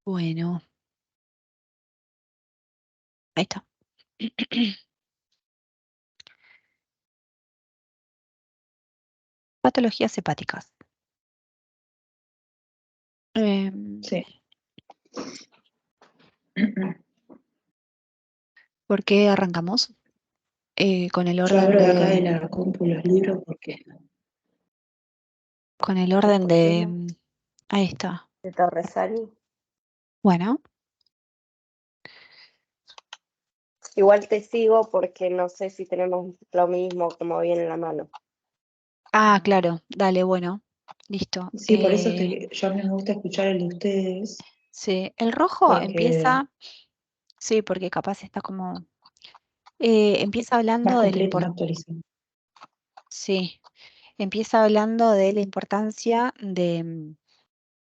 Bueno, ahí está. Patologías hepáticas. Sí. ¿Por qué arrancamos? Con el Yo orden abro de acá de de. la compu los libros porque Con el orden de. Escuchemos Ahí está. de Torresani. Bueno, Igual te sigo porque no sé si tenemos lo mismo como viene en la mano. claro, dale, bueno, listo. sí, por eso yo a mí me gusta escuchar el de ustedes, Sí, el rojo porque empieza. Sí, porque capaz está como. Empieza más hablando de la completo, más actualizado. Sí, empieza hablando de la importancia del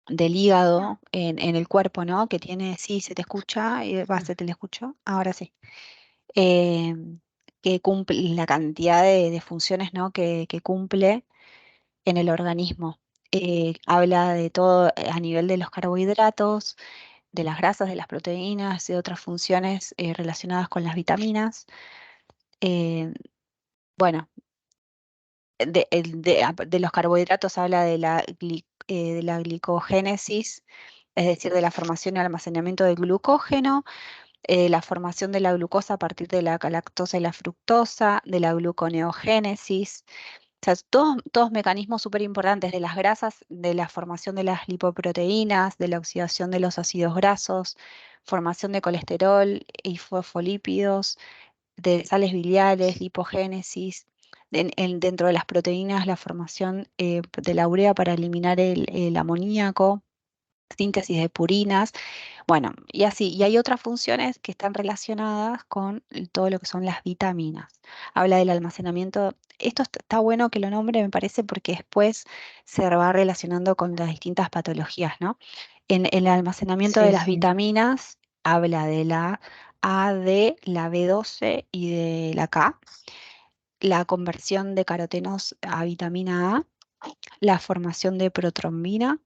hígado en el cuerpo, ¿no? Que tiene, sí, se te escucha, se te le escucho, ahora sí. eh, que cumple la cantidad de funciones, ¿no? que cumple en el organismo. Habla de todo a nivel de los carbohidratos, de las grasas, de las proteínas, de otras funciones relacionadas con las vitaminas. Eh, bueno, de los carbohidratos habla de la glicogénesis, es decir, de la formación y almacenamiento del glucógeno, la formación de la glucosa a partir de la galactosa y la fructosa, de la gluconeogénesis. O sea, todos mecanismos súper importantes de las grasas, de la formación de las lipoproteínas, de la oxidación de los ácidos grasos, formación de colesterol y fosfolípidos, de sales biliares, lipogénesis, dentro de las proteínas, la formación de la urea para eliminar el amoníaco, síntesis de purinas, bueno, y así, y hay otras funciones que están relacionadas con todo lo que son las vitaminas. Habla del almacenamiento. Esto está bueno que lo nombre, me parece, porque después se va relacionando con las distintas patologías, ¿no? En el almacenamiento de Sí, las sí. vitaminas habla de la A, D, la B12 y de la K, la conversión de carotenos a vitamina A, la formación de protrombina,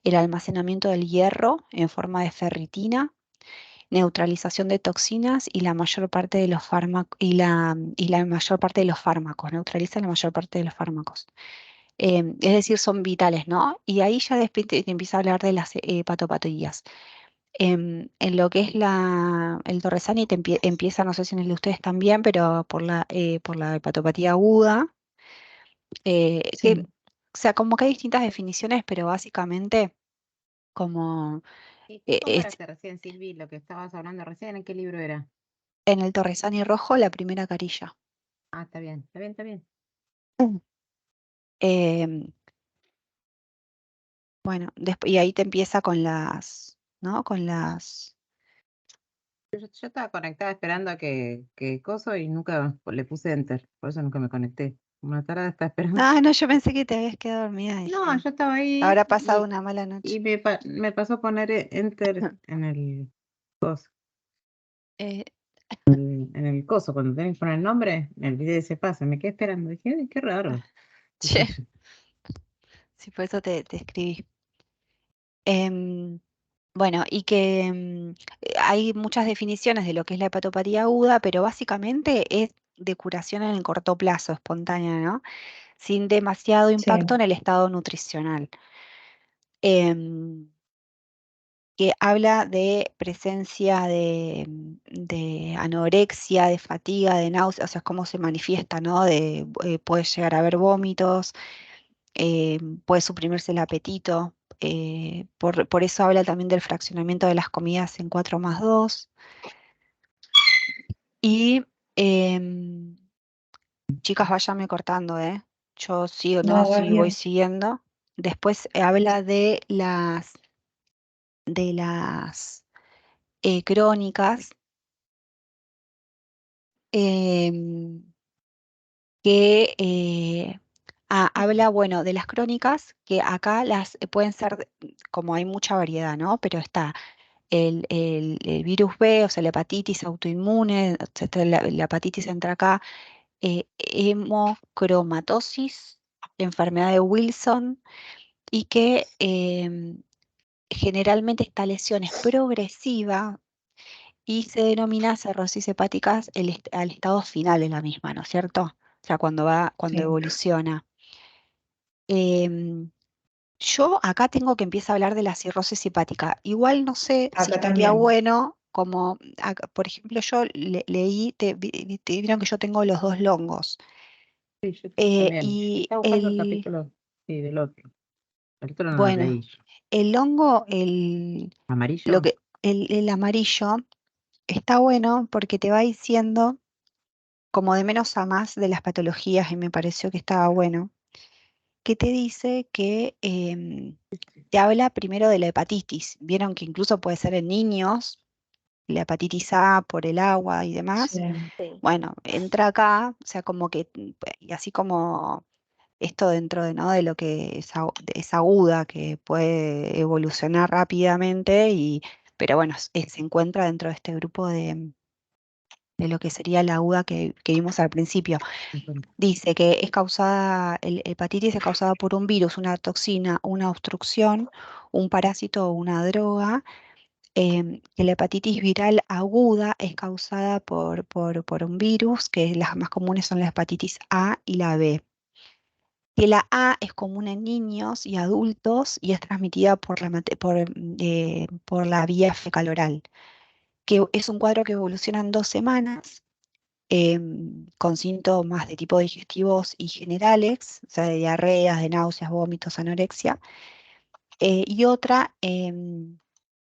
el almacenamiento del hierro en forma de ferritina, neutralización de toxinas y la mayor parte de los fármacos y la mayor parte de los fármacos, neutraliza la mayor parte de los fármacos. Es decir, son vitales, ¿no? Y ahí ya después te empieza a hablar de las patopatías. En lo que es el Torresani empieza, no sé si en el de ustedes también, pero por la hepatopatía aguda, Sí. o sea, como que hay distintas definiciones, pero básicamente como ¿Y cómo era que recién, Silvi, lo que estabas hablando recién? ¿En qué libro era? en el Torresani rojo, la primera carilla. Ah, está bien, está bien, está bien. Em, bueno, y ahí te empieza con ¿no? Con las. Yo estaba conectada esperando a que coso y nunca le puse enter, por eso nunca me conecté. Una tarada estaba esperando. No, yo pensé que te habías quedado dormida. No, Dije, yo estaba ahí habrá pasado una mala noche. y me pasó a poner enter en el coso. Eh, En el coso, cuando tenés que poner el nombre, me olvidé de ese paso, me quedé esperando. Dije, "Ay, qué raro." che, sí, por eso te escribí. Em, bueno, y que hay muchas definiciones de lo que es la hepatopatía aguda, pero básicamente es de curación en el corto plazo, espontánea, ¿no? Sin demasiado impacto en Sí. el estado nutricional. Em, que habla de presencia de anorexia, de fatiga, de náuseas, o sea, cómo se manifiesta, ¿no? Puede llegar a haber vómitos, puede suprimirse el apetito. Por eso habla también del fraccionamiento de las comidas en 4+2. Y chicas, váyanme cortando, ¿eh? Yo sigo, no, No, vas sí, voy bien. siguiendo. Después habla de las crónicas, em, que habla, bueno, de las crónicas, que acá las pueden ser, como hay mucha variedad, ¿no? Pero está el virus B, o sea, la hepatitis autoinmune, etcétera, la hepatitis entra acá, hemocromatosis, enfermedad de Wilson, y que generalmente esta lesión es progresiva y se denomina cirrosis hepática al estado final de la misma, ¿no es cierto? O sea, cuando Sí. evoluciona. Em, Yo acá tengo que empieza a hablar de la cirrosis hepática. Igual no sé si Acá estaría también. bueno, como, por ejemplo, yo leí, te vieron que yo tengo los dos longos. Sí, yo también. Y Estaba buscando el capítulo sí, del otro. El otro no lo bueno, leí yo. el hongo, ¿Amarillo? el amarillo, está bueno porque te va diciendo como de menos a más de las patologías y me pareció que estaba bueno, que te dice que te habla primero de la hepatitis. Vieron que incluso puede ser en niños, la hepatitis A por el agua y demás. Sí. Sí, Bueno, entra acá, o sea, como que, y así como esto dentro de, ¿no? de lo que es aguda, que puede evolucionar rápidamente, pero bueno, se encuentra dentro de este grupo de lo que sería la aguda que vimos al principio. Dice que es causada, el hepatitis es causada por un virus, una toxina, una obstrucción, un parásito o una droga. Que la hepatitis viral aguda es causada por un virus, que las más comunes son la hepatitis A y la B. Que la A es común en niños y adultos y es transmitida por la vía fecal oral, que es un cuadro que evoluciona en 2 semanas con síntomas de tipo digestivos y generales, o sea, de diarreas, de náuseas, vómitos, anorexia, y otra en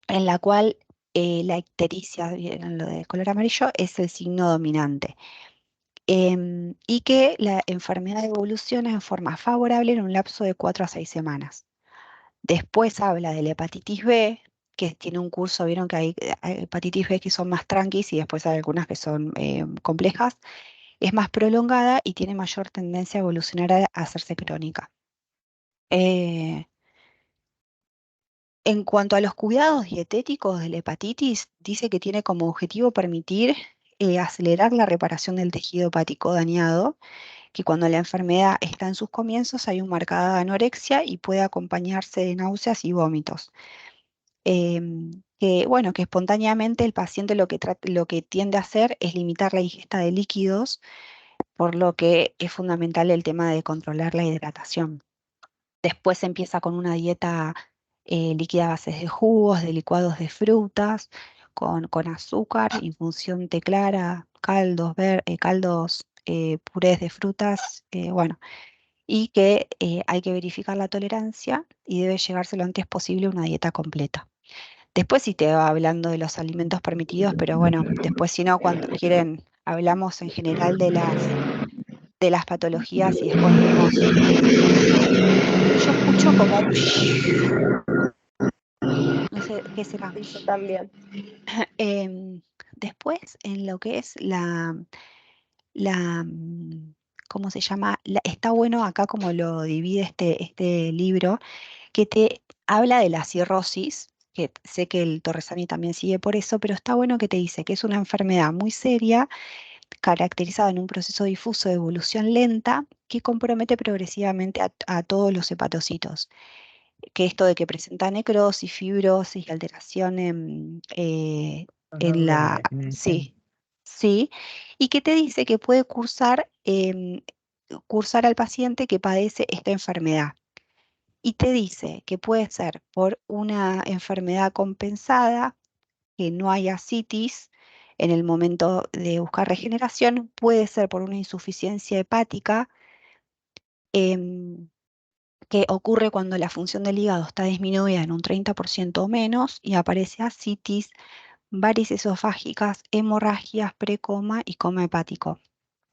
la cual la ictericia, en lo de color amarillo, es el signo dominante. Y que la enfermedad evoluciona en forma favorable en un lapso de 4 a 6 semanas. Después habla de la hepatitis B, que tiene un curso, vieron que hay hepatitis B que son más tranquis y después hay algunas que son complejas. Es más prolongada y tiene mayor tendencia a evolucionar a hacerse crónica. Eh, En cuanto a los cuidados dietéticos de la hepatitis, dice que tiene como objetivo permitir acelerar la reparación del tejido hepático dañado, que cuando la enfermedad está en sus comienzos hay una marcada anorexia y puede acompañarse de náuseas y vómitos. Que, bueno, que espontáneamente el paciente lo que tiende a hacer es limitar la ingesta de líquidos, por lo que es fundamental el tema de controlar la hidratación. Después empieza con una dieta líquida a base de jugos, de licuados de frutas, con azúcar, infusión té clara, caldos, purés de frutas, bueno, y que hay que verificar la tolerancia y debe llegarse lo antes posible a una dieta completa. Después sí te va hablando de los alimentos permitidos, pero bueno, después si no, cuando quieren, hablamos en general de las patologías y después vemos. Yo escucho como un no sé qué será. sí, yo también. Em, Después, en lo que es ¿cómo se llama? Está bueno acá como lo divide este libro, que te habla de la cirrosis, que sé que el Torresani también sigue por eso, pero está bueno que te dice que es una enfermedad muy seria, caracterizada en un proceso difuso de evolución lenta, que compromete progresivamente a todos los hepatocitos. Que esto de que presenta necrosis, fibrosis y alteración en Orden de la. regeneración. Sí, sí, y que te dice que puede cursar al paciente que padece esta enfermedad. Y te dice que puede ser por una enfermedad compensada, que no hay ascitis en el momento de buscar regeneración, puede ser por una insuficiencia hepática, em, que ocurre cuando la función del hígado está disminuida en un 30% o menos y aparece ascitis, varices esofágicas, hemorragias, precoma y coma hepático.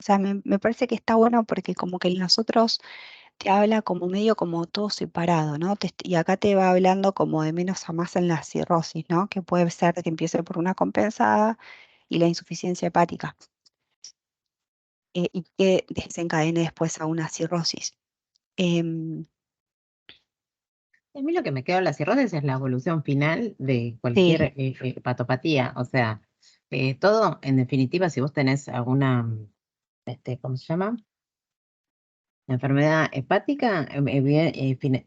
O sea, me parece que está bueno porque como que en los otros te habla como medio como todo separado, ¿no? Y acá te va hablando como de menos a más en la cirrosis, ¿no? Que puede ser que empiece por una compensada y la insuficiencia hepática, y que desencadene después a una cirrosis. Em, A mí lo que me queda de la cirrosis es la evolución final de cualquier sí, hepatopatía. O sea, todo, en definitiva, si vos tenés alguna, ¿cómo se llama? La enfermedad hepática,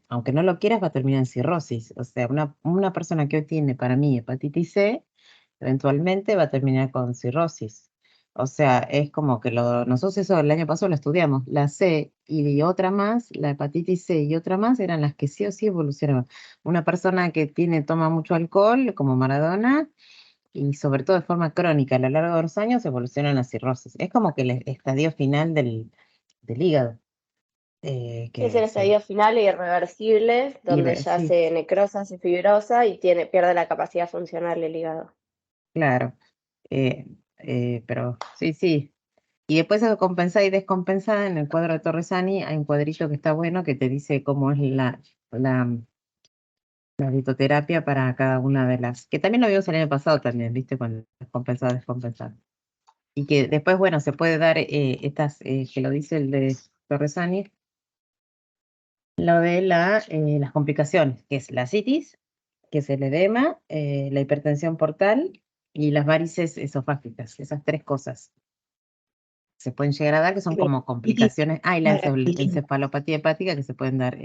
aunque no lo quieras, va a terminar en cirrosis. O sea, una persona que hoy tiene para mí hepatitis C, eventualmente va a terminar con cirrosis. O sea, es como que nosotros eso el año pasado lo estudiamos. La C y otra más, la hepatitis C y otra más, eran las que sí o sí evolucionaban. Una persona que toma mucho alcohol, como Maradona, y sobre todo de forma crónica a lo largo de los años, evoluciona en la cirrosis. Es como que el estadio final del hígado. Es Que el estadio final e irreversible, donde ya sí, se necrosa, se fibrosa y pierde la capacidad funcional del hígado. claro. Pero sí. Y después compensada y descompensada, en el cuadro de Torresani hay un cuadrito que está bueno que te dice cómo es la litoterapia para cada una de las, que también lo vimos el año pasado también, ¿viste? Con descompensada, descompensada. Y que después, bueno, se puede dar estas, que lo dice el de Torresani, lo de las complicaciones, que es la citis, que es el edema, la hipertensión portal y las varices esofágicas, esas tres cosas se pueden llegar a dar, que son como complicaciones. Y la encefalopatía hepática que se pueden dar,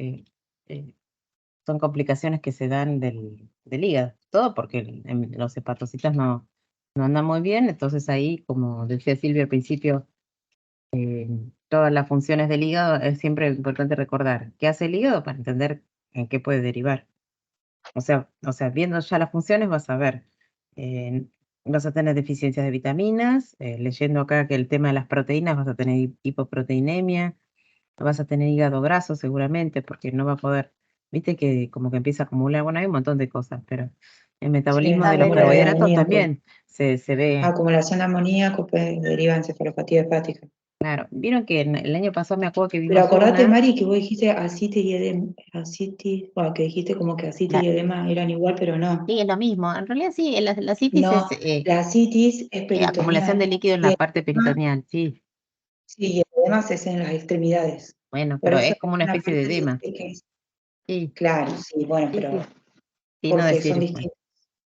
son complicaciones que se dan del hígado, todo porque los hepatocitos no andan muy bien, entonces ahí, como decía Silvia al principio, todas las funciones del hígado es siempre importante recordar qué hace el hígado para entender en qué puede derivar. O sea, viendo ya las funciones vas a ver, vas a tener deficiencias de vitaminas, leyendo acá que el tema de las proteínas vas a tener hipoproteinemia, vas a tener hígado graso seguramente porque no va a poder, viste que como que empieza a acumular, bueno, hay un montón de cosas, pero el metabolismo de los acumula de carbohidratos amoníaco. también se ve. Acumulación de amoníaco pues, deriva en encefalopatía hepática. Claro, vieron que el año pasado me acuerdo que Pero vimos acordate, una. Mari, que vos dijiste asitis y edema, bueno, que dijiste como que asitis y edema eran igual, pero no. Sí, es lo mismo. En realidad sí, la citis No, es la asitis es acumulación de peritoneal líquido en y la el parte edema, peritoneal, sí. sí, y el edema es en las extremidades. Bueno, Por pero eso es como hay una una especie de parte edema. que es, Sí, claro, sí, bueno, sí, pero sí. Y no porque son decir, bueno, distintos.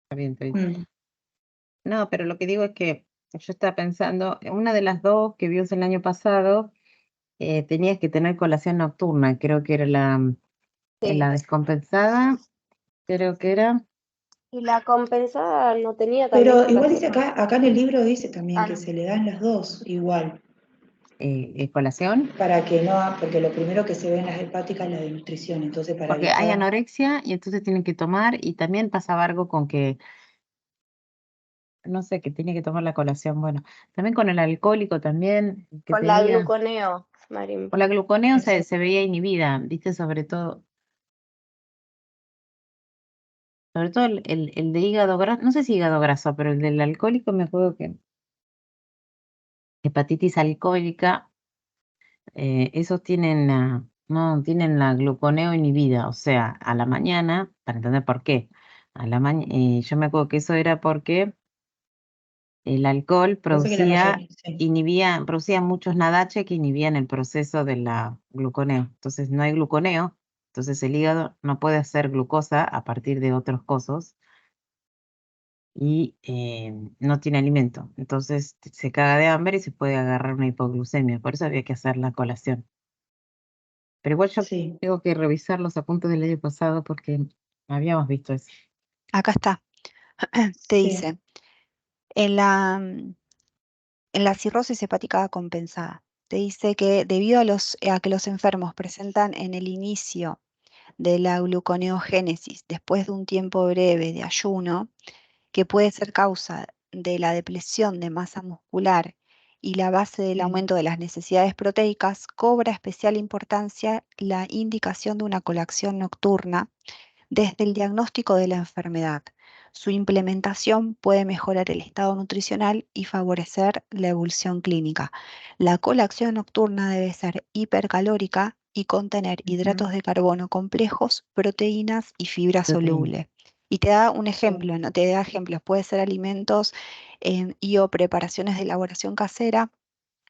está bien, está bien. Mm. No, pero lo que digo es que yo estaba pensando, una de las dos que vimos el año pasado, tenías que tener colación nocturna, creo que era la descompensada, creo que era. Y la compensada no tenía también Pero igual dice colación. acá en el libro dice también Ah, que no. se le dan las dos igual, Colación, para que no, porque lo primero que se ve en las hepáticas es la de nutrición, entonces para porque hay evitar, anorexia y entonces tienen que tomar y también pasaba algo con que, no sé, que tiene que tomar la colación, bueno, también con el alcohólico también, que Con la tenía, gluconeo, Marín. con la gluconeo se, exacto. se veía inhibida, viste, sobre todo el de hígado graso, no sé si hígado graso, pero el del alcohólico me acuerdo que hepatitis alcohólica, esos no tienen la gluconeo inhibida, o sea, a la mañana, para entender por qué, yo me acuerdo que eso era porque el alcohol Pasa que la mayoría, sí. producía muchos NADH que inhibían el proceso de la gluconeo. Entonces no hay gluconeo, entonces el hígado no puede hacer glucosa a partir de otros cosos y no tiene alimento. Entonces se caga de hambre y se puede agarrar una hipoglucemia. Por eso había que hacer la colación. Pero igual yo Sí. tengo que revisar los apuntes del año pasado porque habíamos visto eso. Acá está. Te Sí. dice, en la cirrosis hepática compensada, te dice que debido a que los enfermos presentan en el inicio de la gluconeogénesis, después de un tiempo breve de ayuno, que puede ser causa de la depresión de masa muscular y la base del Sí. aumento de las necesidades proteicas, cobra especial importancia la indicación de una colación nocturna desde el diagnóstico de la enfermedad. Su implementación puede mejorar el estado nutricional y favorecer la evolución clínica. La colación nocturna debe ser hipercalórica y contener hidratos de carbono complejos, proteínas y fibra Proteína. soluble. Y te da un Sí. ejemplo, ¿no? Te da ejemplos, puede ser alimentos y o preparaciones de elaboración casera.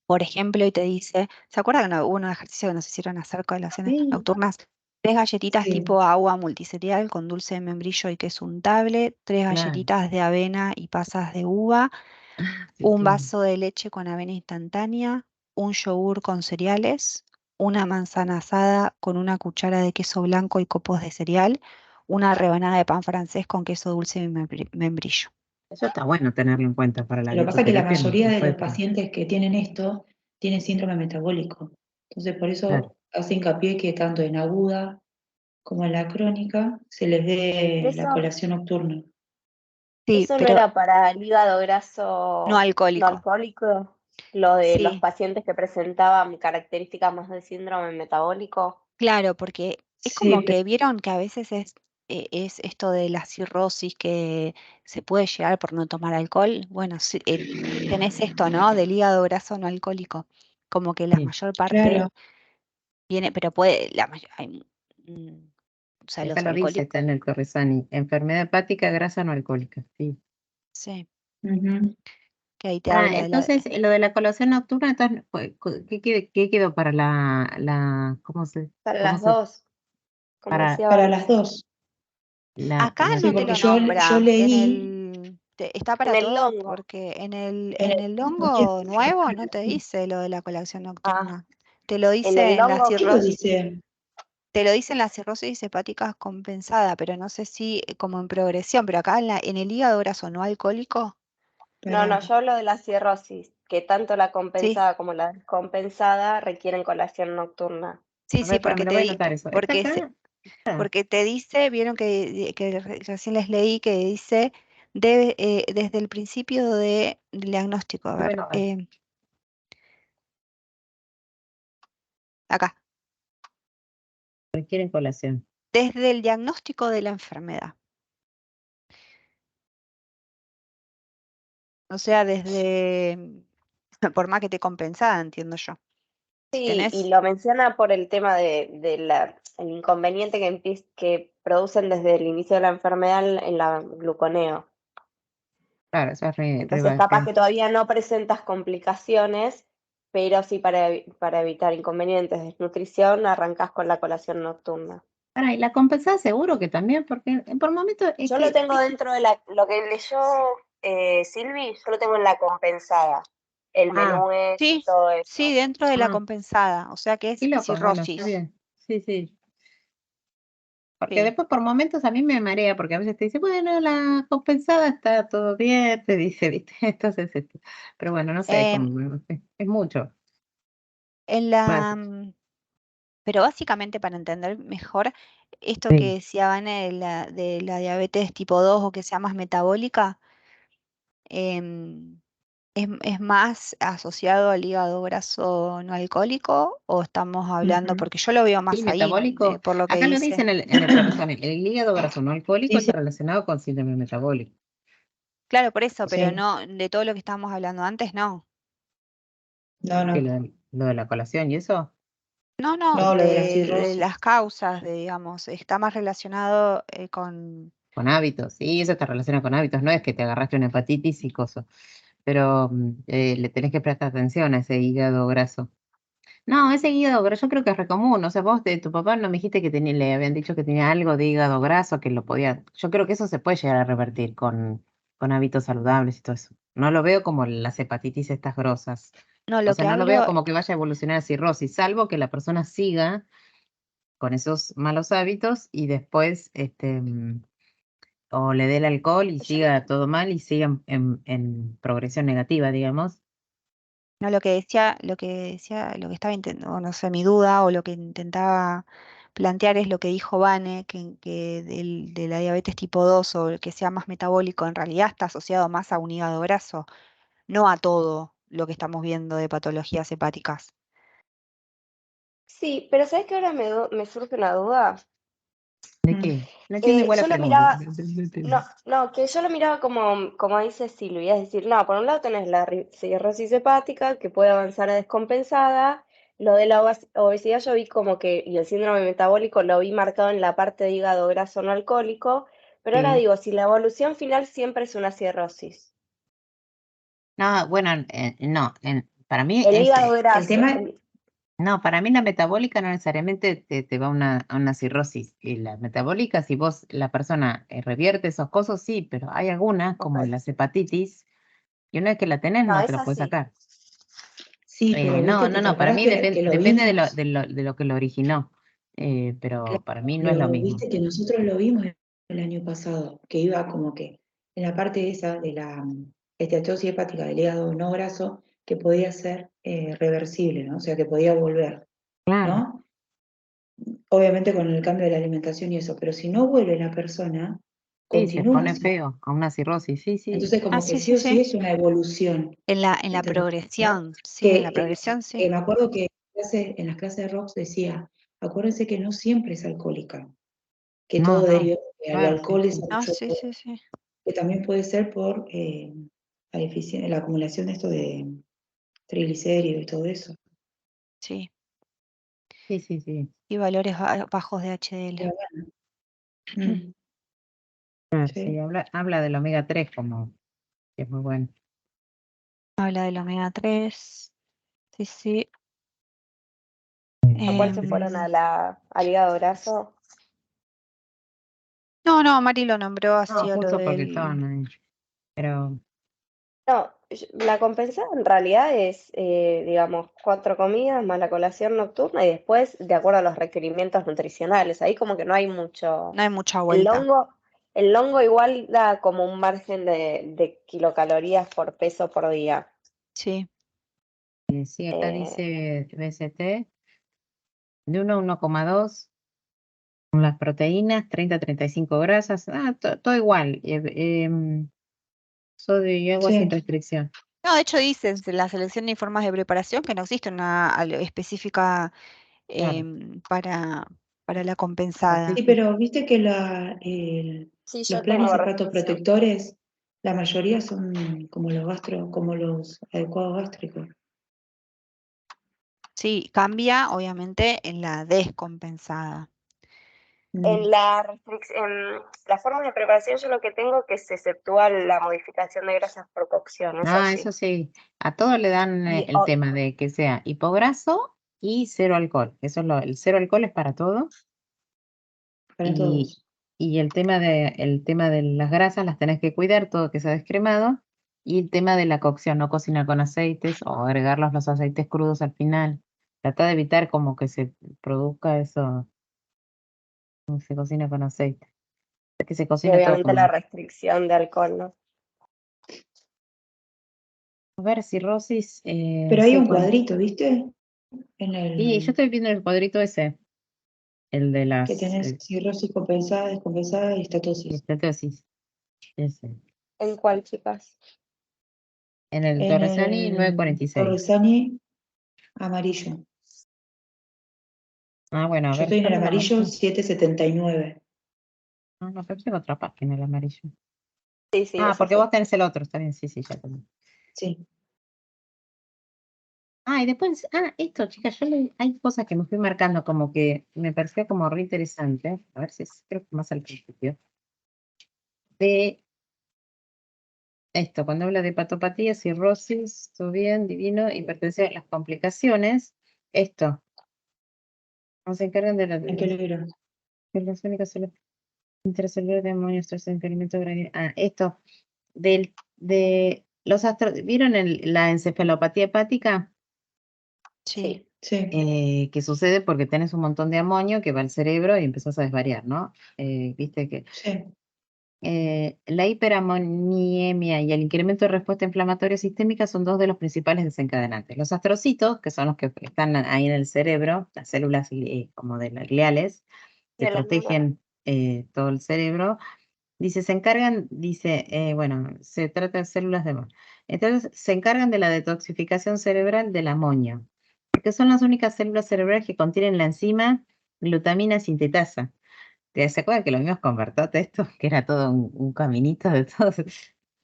Por ejemplo, y te dice, ¿se acuerdan que hubo un ejercicio que nos hicieron hacer colaciones Sí, nocturnas? 3 galletitas Sí. tipo agua multicereal con dulce de membrillo y queso untable, 3 claro. galletitas de avena y pasas de uva, Sí, un claro. vaso de leche con avena instantánea, un yogur con cereales, una manzana asada con una cuchara de queso blanco y copos de cereal, una rebanada de pan francés con queso dulce y membrillo. Eso está bueno tenerlo en cuenta para la Lo que pasa es que la dietoterapia, no mayoría se de puede los pacientes que tienen esto tienen síndrome metabólico. Entonces, por Claro. eso hace hincapié que tanto en aguda como en la crónica se les dé la Eso, colación nocturna. Sí, eso no pero era para el hígado no graso no alcohólico. alcohólico, lo de los Sí, pacientes que presentaban características más del síndrome metabólico. claro, porque es Sí, como que vieron que a veces es esto de la cirrosis que se puede llegar por no tomar alcohol. Bueno, sí, tenés esto, ¿no? Del hígado graso no alcohólico. Como que la Sí, mayor parte claro. viene, pero puede, o sea, acá los lo dice, alcohólicos, está en el Torresani. Enfermedad hepática grasa no alcohólica. Sí. sí, Ujú. que ahí te habla de la... Entonces, lo de la colación nocturna, entonces, ¿qué quedó para Para cómo las se, dos, como para decía Para Vane. las dos. Acá Sí, no te porque lo yo nombra, leí está En para el todo, longo. porque en en el el no tiene longo nuevo no te dice lo de la colación Ah, nocturna. Te lo en el dice en la longo, ¿qué lo cirrosis, dice? te lo dice en la cirrosis hepática compensada, pero no sé si como en progresión, pero acá en el hígado graso no alcohólico, no, Para, yo hablo de la cirrosis, que tanto la sí, compensada como la descompensada requieren colación nocturna. sí, A sí, ver, para, me lo voy a anotar eso. ¿Está acá? Está. porque te dice, vieron que recién les leí que dice desde el principio del diagnóstico, a ver, Bueno, a ver, acá. requieren colación. Desde el diagnóstico de la enfermedad. O sea, por más que te compensada, entiendo yo. Si Sí, y tenés, lo menciona por el tema el inconveniente que producen desde el inicio de la enfermedad en la gluconeo. Claro, eso es re Entonces, capaz baja. que todavía no presentas complicaciones, pero sí para evitar inconvenientes de desnutrición, arrancas con la colación nocturna. Ahora, y la compensada seguro que también, porque por momentos es Yo lo que, tengo dentro de lo que leyó Silvi, yo lo tengo en la compensada. El ah, menú es y sí, todo sí, eso. dentro de la ah, compensada, o sea que qué es loco, bueno, está cirrosis. bien. Sí, sí. Porque Sí. después por momentos a mí me marea, porque a veces te dice, bueno, la compensada está todo bien, te dice, ¿viste? Entonces, pero bueno, no sé, Em, es mucho. en Más, la, pero básicamente para entender mejor esto que sí. decía Vane de la diabetes tipo 2 o que sea más metabólica, em, es más asociado al hígado graso no alcohólico o estamos hablando, ujú. porque yo lo veo Sí, más ahí, metabólico. por lo que Acá lo dice dice. en el Torresani, el hígado graso no alcohólico Sí, sí, está relacionado con síndrome metabólico. Claro, por eso, pero sí. no, de todo lo que estábamos hablando antes, no. No, Que no. lo de la colación y eso, No, no, No, lo de la de cirrosis. las causas, digamos, está más relacionado con hábitos, sí, eso está relacionado con hábitos, no es que te agarraste una hepatitis y cosas, pero le tenés que prestar atención a ese hígado graso. No, ese hígado graso yo creo que es re común. O sea, vos de tu papá no me dijiste que tenía, le habían dicho que tenía algo de hígado graso, que lo podía. Yo creo que eso se puede llegar a revertir con hábitos saludables y todo eso. No lo veo como las hepatitis estas grosas. No, O lo sea, que no lo veo hablo, como que vaya a evolucionar a cirrosis, salvo que la persona siga con esos malos hábitos y después o le dé el alcohol y Yo, siga todo mal y siga en progresión negativa, digamos. no, lo que estaba intentando, no sé, mi duda o lo que intentaba plantear es lo que dijo Vane, que de la diabetes tipo 2 o el que sea más metabólico, en realidad está asociado más a un hígado graso, no a todo lo que estamos viendo de patologías hepáticas. sí, pero ¿sabes qué ahora me surge una duda? ¿De Mm. qué? No entiendo igual la Yo lo pregunta. miraba, no, que yo lo miraba como dice Silvia, es decir, no, por un lado tenés la cirrosis hepática que puede avanzar a descompensada, lo de la obesidad yo vi como que, y el síndrome metabólico lo vi marcado en la parte de hígado graso no alcohólico, pero ahora Sí. digo, si la evolución final siempre es una cirrosis, No, bueno, no, para mí el hígado El graso, tema, no, para mí la metabólica no necesariamente te va a una cirrosis. Y la metabólica, si vos, la persona revierte esos cosas, sí, pero hay algunas, ok, como las hepatitis, y una vez que la tenés no, no te es la puedes así. sacar. Sí, pero No, viste que te para acuerdas mí que lo depende vimos, de lo que lo originó, pero para mí no es lo pero mismo. viste que nosotros lo vimos el año pasado, que iba como que en la parte esa de la esteatosis hepática del hígado no graso, que podía ser reversible, ¿no? O sea, que podía volver, Claro, ¿no? Obviamente con el cambio de la alimentación y eso, pero si no vuelve la persona, sí, se continúa pone así. feo, a una cirrosis, sí, sí. Entonces como que Sí, sí sí, o sí sí. es una evolución, En la ¿entendés? progresión, sí, en la Que, progresión, sí. me acuerdo que en las clases de Rox decía, acuérdense que no siempre es alcohólica, que No, todo no, deriva, que el claro, sí, alcohol es sí. Ah, mucho, sí, sí, sí. que también puede ser por la acumulación de esto de triglicéridos y todo eso. Sí. Sí, sí, sí. Y valores bajos de HDL. Pero bueno, Claro, sí, sí. habla del omega 3 como que es muy bueno. Habla del omega 3. Sí, sí. ¿A cuál se fueron Em, al hígado graso? no, Mari lo nombró así No, a lo justo porque del... estaban ahí. Pero No, la compensada en realidad es, digamos, 4 comidas más la colación nocturna y después, de acuerdo a los requerimientos nutricionales. Ahí como que no hay mucho. No hay mucha El vuelta. longo, el longo igual da como un margen de kilocalorías por peso por día. Sí. sí, acá Eh, dice BCT de 1 a 1,2 con las proteínas, 30 a 35 grasas, todo igual. Sodio y agua sin Sí, restricción. No, de hecho dicen en la selección de informes de preparación que no existe una específica Claro, para la sí, compensada. sí, sí. pero viste que sí, los yo planes tengo restricción. hepatoprotectores, la mayoría son como los adecuados gástricos. Sí, cambia obviamente en la descompensada. Mm. En la forma de preparación yo lo que tengo que se exceptúa la modificación de grasas por cocción, eso sí. Eso sí, a todos le dan Y el tema de que sea hipograso y cero alcohol. Eso es el cero alcohol es para todo. Para Y, todos. y el tema de las grasas las tenés que cuidar, todo que sea descremado. Y el tema de la cocción, no cocinar con aceites o agregarlos los aceites crudos al final. Trata de evitar como que se produzca eso, como se cocina con aceite. Que se cocine todo obviamente la con... restricción de alcohol, ¿no? A ver, cirrosis, Pero hay sí, un cuadrito, ¿viste? En y yo el estoy viendo el cuadrito ese, el de que las tenés cirrosis compensada, descompensada y estatosis. estatosis, ese. ¿En cuál, chicas? En el En Torresani el 946. Torresani amarillo. Bueno, a Yo ver, estoy en yo el no lo amarillo encuentro. 779. No, pero tengo otra página, el amarillo. Sí, sí, ese Porque vos sí. tenés el otro, está bien, sí, ya tengo. Sí. Y después, esto, chicas, hay cosas que me fui marcando como que me pareció como re interesante. A ver si creo que más al principio. De esto, cuando habla de hepatopatía, cirrosis, todo bien, divino, hipertensión, las complicaciones, esto, no se encargan de ¿En qué libro? las únicas intracelular de amonio, experimento granular. Esto, de los ¿vieron la encefalopatía hepática? Sí. Sí. Sí, Que sucede porque tenés un montón de amonio que va al cerebro y empezás a desvariar, ¿no? Viste que sí. la hiperamoniemia y el incremento de respuesta inflamatoria sistémica son dos de los principales desencadenantes. Los astrocitos, que son los que están ahí en el cerebro, las células como de las gliales, Y que de las neuronas. protegen todo el cerebro, se encargan, bueno, se trata de células de amonio. Entonces, se encargan de la detoxificación cerebral del amonio, porque son las únicas células cerebrales que contienen la enzima glutamina sintetasa. ¿Se acuerdan que lo vimos con Bertotte esto? Que era todo un caminito de todo.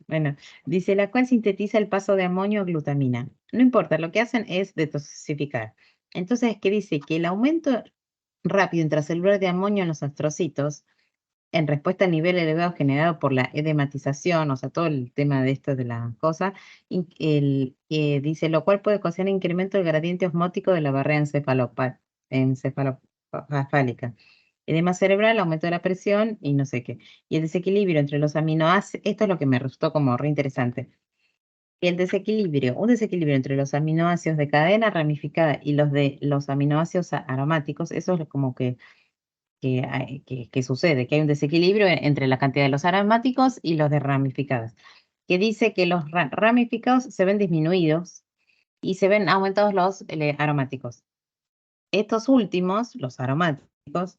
Bueno, dice, la cual sintetiza el paso de amonio a glutamina. No importa, lo que hacen es detoxificar. Entonces, ¿qué dice? Que el aumento rápido intracelular de amonio en los astrocitos en respuesta al nivel elevado generado por la edematización, o sea, todo el tema de esto de la cosa, dice, lo cual puede causar incremento del gradiente osmótico de la barrera encefalocefálica. Edema cerebral, aumento de la presión y no sé qué. Y el desequilibrio entre los aminoácidos, esto es lo que me resultó como re interesante. un desequilibrio entre los aminoácidos de cadena ramificada y los de los aminoácidos aromáticos, eso es como que sucede, que hay un desequilibrio entre la cantidad de los aromáticos y los de ramificados, que dice que los ramificados se ven disminuidos y se ven aumentados los aromáticos. Estos últimos, los aromáticos,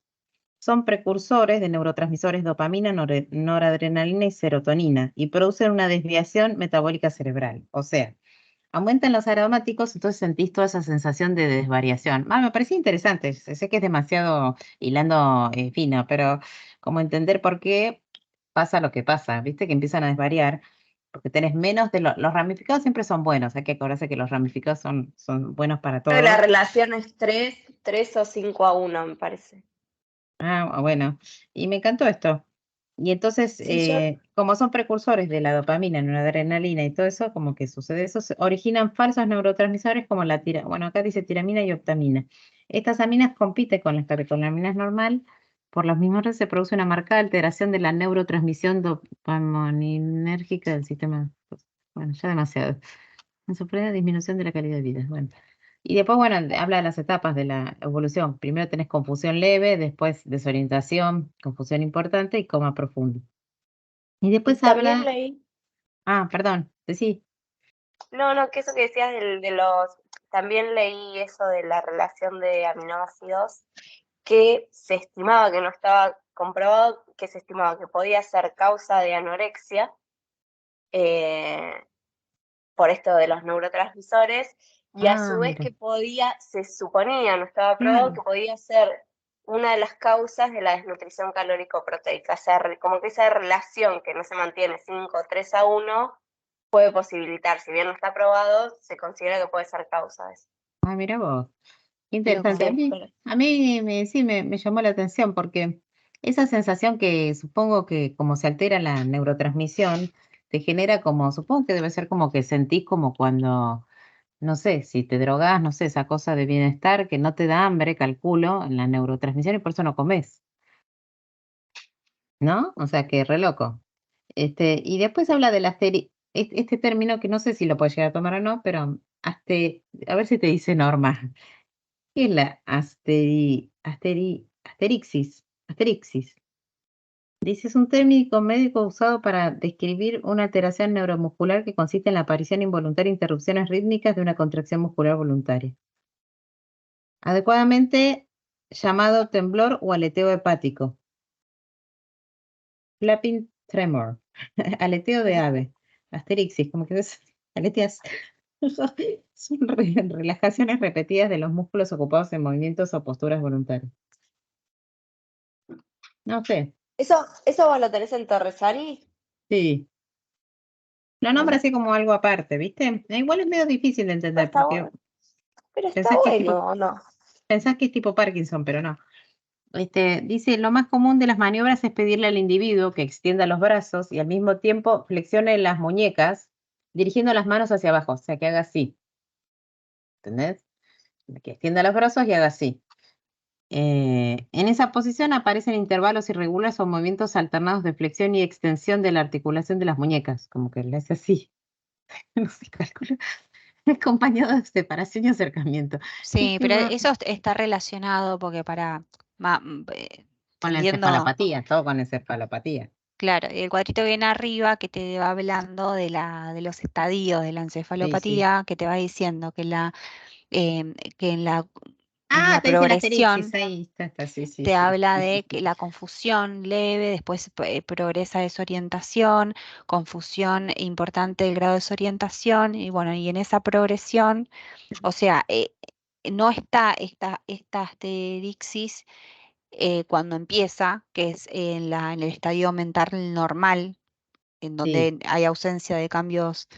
son precursores de neurotransmisores dopamina, noradrenalina y serotonina y producen una desviación metabólica cerebral. O sea, aumentan los aromáticos, entonces sentís toda esa sensación de desvariación. Me parecía interesante, sé que es demasiado hilando fino, pero como entender por qué pasa lo que pasa, ¿viste? Que empiezan a desvariar, porque tenés menos de los ramificados siempre son buenos, hay que acordarse que los ramificados son buenos para Creo que la todos. relación es 3 o 5-1, me parece. Ah, bueno, y me encantó esto. Y entonces, Sí, como son precursores de la dopamina, noradrenalina y todo eso, como que sucede eso, se originan falsos neurotransmisores como bueno, acá dice tiramina y optamina. Estas aminas compiten con las catecolaminas normal, por los mismos se produce una marcada alteración de la neurotransmisión dopaminérgica del sistema. Bueno, ya demasiado. En su plena disminución de la calidad de vida. Bueno. Y después, bueno, habla de las etapas de la evolución. Primero tenés confusión leve, después desorientación, confusión importante y coma profundo. Y y después también habla, leí, perdón, sí, no, que eso que decías también leí eso de la relación de aminoácidos, que se estimaba que no estaba comprobado, que se estimaba que podía ser causa de anorexia, por esto de los neurotransmisores, y a su vez mira, que se suponía, no estaba probado, que podía ser una de las causas de la desnutrición calórico-proteica. O sea, como que esa relación que no se mantiene 5-3-1 puede posibilitar, si bien no está probado, se considera que puede ser causa de eso. Mira vos, qué Qué loco. interesante. A mí sí me llamó la atención porque esa sensación que supongo que como se altera la neurotransmisión, te genera como, supongo que debe ser como que sentís como cuando no sé, si te drogás, no sé, esa cosa de bienestar que no te da hambre, calculo, en la neurotransmisión y por eso no comes, ¿no? O sea, que re loco. Y después habla del este término que no sé si lo puedes llegar a tomar o no, pero a ver si te dice Norma. ¿Qué es la asterixis? Asterixis. Dice, es un término médico usado para describir una alteración neuromuscular que consiste en la aparición involuntaria de interrupciones rítmicas de una contracción muscular voluntaria. Adecuadamente llamado temblor o aleteo hepático. Flapping tremor. Aleteo de ave. Asterixis, como que es aleteas. Son relajaciones repetidas de los músculos ocupados en movimientos o posturas voluntarias. No sé, ¿Eso vos lo tenés en Torresani? sí. Lo nombra así como algo aparte, ¿viste? Igual es medio difícil de entender Está porque bueno. Pero está pensás que es bueno, ¿o no? tipo Parkinson, pero no. Dice, lo más común de las maniobras es pedirle al individuo que extienda los brazos y al mismo tiempo flexione las muñecas, dirigiendo las manos hacia abajo, o sea, que haga así. ¿Entendés? Que extienda los brazos y haga así. En esa posición aparecen intervalos irregulares o movimientos alternados de flexión y extensión de la articulación de las muñecas, como que le hace así. No se calcula. Acompañado de separación y acercamiento. Sí, ¿Qué pero va? eso está relacionado porque Con la entendiendo, encefalopatía, todo con encefalopatía. claro, el cuadrito que viene arriba que te va hablando de los estadios de la Sí, sí. encefalopatía, que te va diciendo que en la Te dice la asterixis, progresión ahí está, sí, sí, te sí. habla Sí, sí, de que sí. la confusión leve, después progresa desorientación, confusión importante el grado de desorientación, y bueno, y en esa progresión, o sea, no está esta asterixis cuando empieza, que es en el estadio mental normal, en Sí, donde hay ausencia de cambios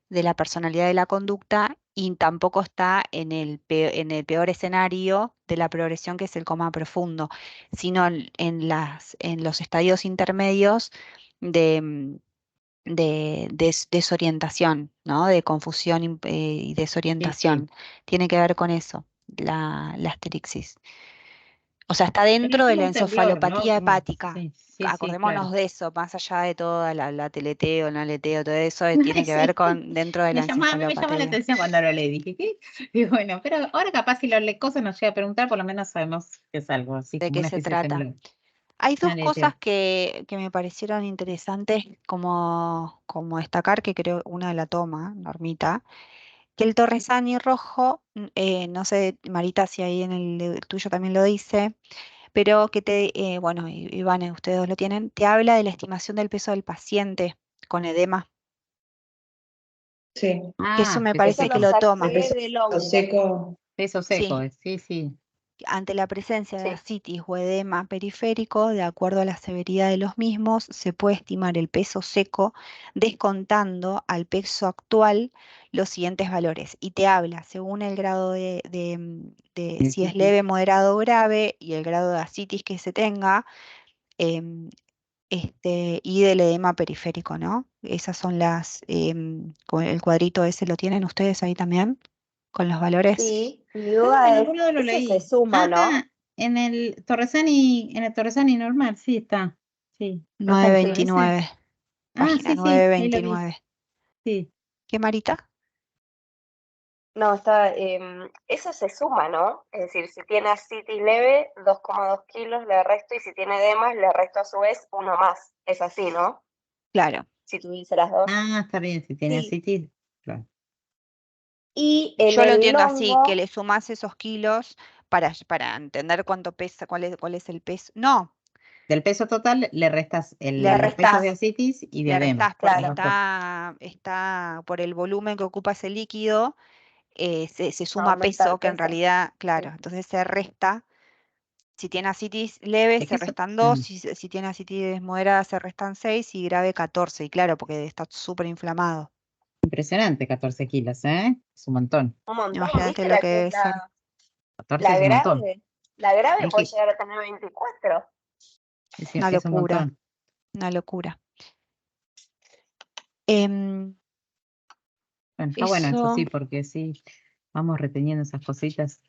de la personalidad de la conducta, y tampoco está en el peor escenario de la progresión, que es el coma profundo, sino en los estadios intermedios de, desorientación, ¿no? De confusión y sí, sí. desorientación. Tiene que ver con eso, la asterixis. O sea, está Pero dentro es de como la un temblor, ¿no? encefalopatía Como, hepática. sí, sí, Acordémonos claro. de eso, más allá de toda la teleteo, el aleteo, todo eso, tiene Ay, que ver sí. con dentro de la A mí me llamó la encefalopatía. atención cuando lo leí. Dije, ¿qué? Y bueno, pero ahora capaz si lo le cosas nos llega a preguntar, por lo menos sabemos que es algo así, ¿De como qué una se especie de trata? temblor. Hay dos Dale, cosas Teo. que me parecieron interesantes como destacar, que creo una la toma, Normita, que el Torresani rojo, no sé, Marita, si ahí en el tuyo también lo dice, pero que bueno, Iván, ustedes dos lo tienen, te habla de la estimación del peso del paciente con edema, Sí, que eso Ah, me peso Eso parece que lo seco. lo el toma. saqué peso del hongo. seco, Peso seco, Sí, sí, sí. ante la presencia de Sí. ascitis o edema periférico, de acuerdo a la severidad de los mismos, se puede estimar el peso seco descontando al peso actual los siguientes valores. Y te habla según el grado de Sí, si sí, es sí. leve, moderado o grave y el grado de ascitis que se tenga, em, y del edema periférico, ¿no? Esas son con el cuadrito ese, ¿lo tienen ustedes ahí también? Con los valores. Sí, mi Ah, en duda es, algún lado lo ese se leí. suma, ¿no? En el Torresani normal, sí está. Sí, perfecto. Sí. 929. Página Sí, sí, ahí lo vi. 929. Sí. ¿Qué, Marita? No, está, eso se suma, ¿no? Es decir, si tiene ascitis leve, 2,2 kilos le resto, y si tiene edemas, le resto a su vez uno más. Es así, ¿no? Claro. Si tuviese las dos. Ah, está bien, si tiene Sí. asitis, claro. Y en Yo lo el entiendo así, que hongo, le sumás esos kilos para entender cuánto pesa, cuál es el peso. No, Del peso total le restas le los pesos de restás, asitis y de le edema, restás porque los claro, dos cosas. está por el volumen que ocupa ese líquido, se suma aumenta el peso, que en peso. realidad, claro, Sí. entonces se resta. Si tiene asitis leve, Es que se eso, restan 2. Si tiene asitis moderada, se restan 6 y grave 14. Y claro, porque está súper inflamado. impresionante, 14 kilos, ¿eh? Es un montón. Un montón, Imagínate ¿viste lo la que que es debe ser. 14 la es un montón. grave? La grave Hay puede que, llegar a tener 24. Una es un locura, montón. una locura. Em, Bueno, está bueno eso, eso, sí, porque sí, vamos reteniendo esas cositas.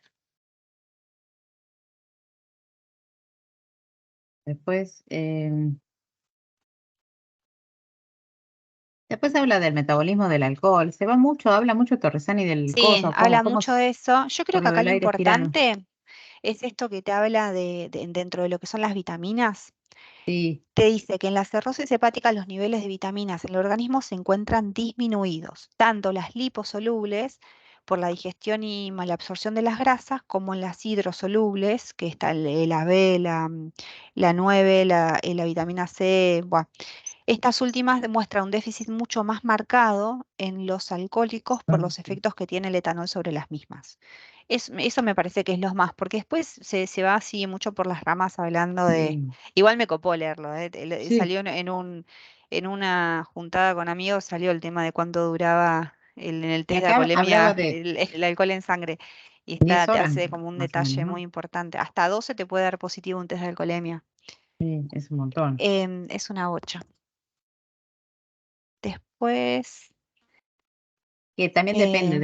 Después, después habla del metabolismo del alcohol. Se va mucho, habla mucho Torresani del sí, coso, habla cómo mucho de eso. Yo creo por que lo acá del lo aire expirado. importante es esto que te habla dentro de lo que son las vitaminas. Sí, Te dice que en la cirrosis hepática los niveles de vitaminas en el organismo se encuentran disminuidos, tanto las liposolubles por la digestión y malabsorción de las grasas, como en las hidrosolubles, que está la B, la 9, la vitamina C. Bueno, estas últimas demuestran un déficit mucho más marcado en los alcohólicos por los efectos que tiene el etanol sobre las mismas. Eso me parece que es lo más, porque después se va así mucho por las ramas hablando de. sí, Igual me copó leerlo, sí. salió en una juntada con amigos, salió el tema de cuánto duraba en el Y test de acá hablaba alcoholemia de el alcohol en sangre. Y 10 te horas, hace como un más o menos, detalle ¿no? muy importante. Hasta 12 te puede dar positivo un test de alcoholemia. Sí, es un montón. Es una bocha. Después, Que también depende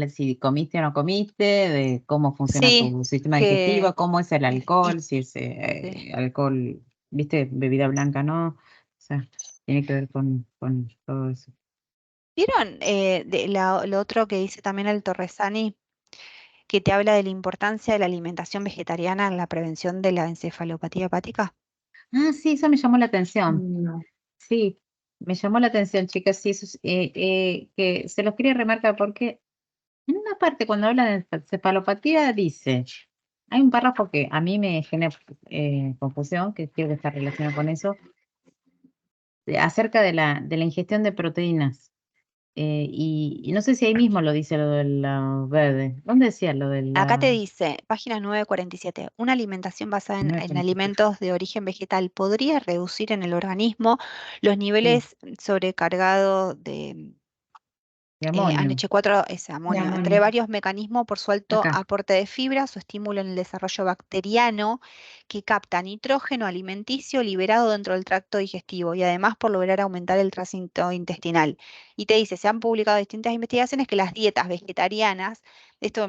eh, si comiste o no comiste, de cómo funciona sí, tu sistema digestivo, que cómo es el y, alcohol, si es sí. alcohol, viste, bebida blanca, ¿no? O sea, tiene que ver con todo eso. ¿Vieron lo otro que dice también el Torresani, que te habla de la importancia de la alimentación vegetariana en la prevención de la encefalopatía hepática? Ah, sí, eso me llamó la atención. no. Sí, me llamó la atención, chicas, sí, eso que se los quería remarcar porque en una parte cuando habla de encefalopatía dice, hay un párrafo que a mí me genera confusión, que creo que está relacionado con eso, acerca de la ingestión de proteínas. Y no sé si ahí mismo lo dice lo de la verde. ¿Dónde decía lo de Acá te la dice, página 947, una alimentación basada en 947? alimentos de origen vegetal podría reducir en el organismo los Sí, niveles sobrecargados de de amonio. NH4 es amonio, entre amonio. varios mecanismos por su alto Acá. aporte de fibra, su estímulo en el desarrollo bacteriano que capta nitrógeno alimenticio liberado dentro del tracto digestivo y además por lograr aumentar el tránsito intestinal. Y te dice, se han publicado distintas investigaciones que las dietas vegetarianas, esto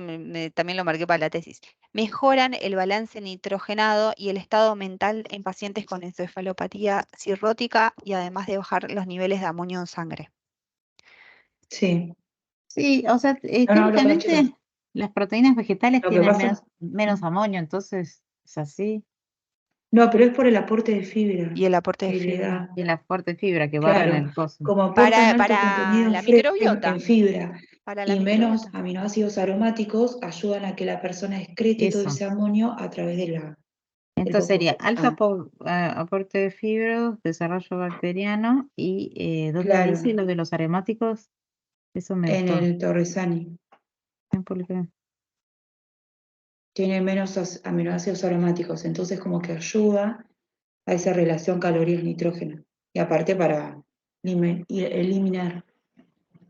también lo marqué para la tesis, mejoran el balance nitrogenado y el estado mental en pacientes con encefalopatía cirrótica y además de bajar los niveles de amonio en sangre. Sí. Sí, o sea, No, lo que chicos. teóricamente las proteínas vegetales Lo que tienen pasa- menos amonio, entonces es así. No, pero es por el aporte de fibra Y el aporte de que le fibra. da. Y la fuerte fibra que barren Claro, el coso. como aportan alto Para contenido la microbiota. en fibra Para la y menos microbiota. aminoácidos aromáticos, ayudan a que la persona excrete todo Eso. ese amonio a través de del Entonces popó. sería alto aporte de fibra, desarrollo bacteriano y ¿dónde Claro. dice lo de los aromáticos? Eso me En gustó. el Torresani. Tiene menos aminoácidos aromáticos, entonces como que ayuda a esa relación calorías-nitrógeno. Y aparte para eliminar.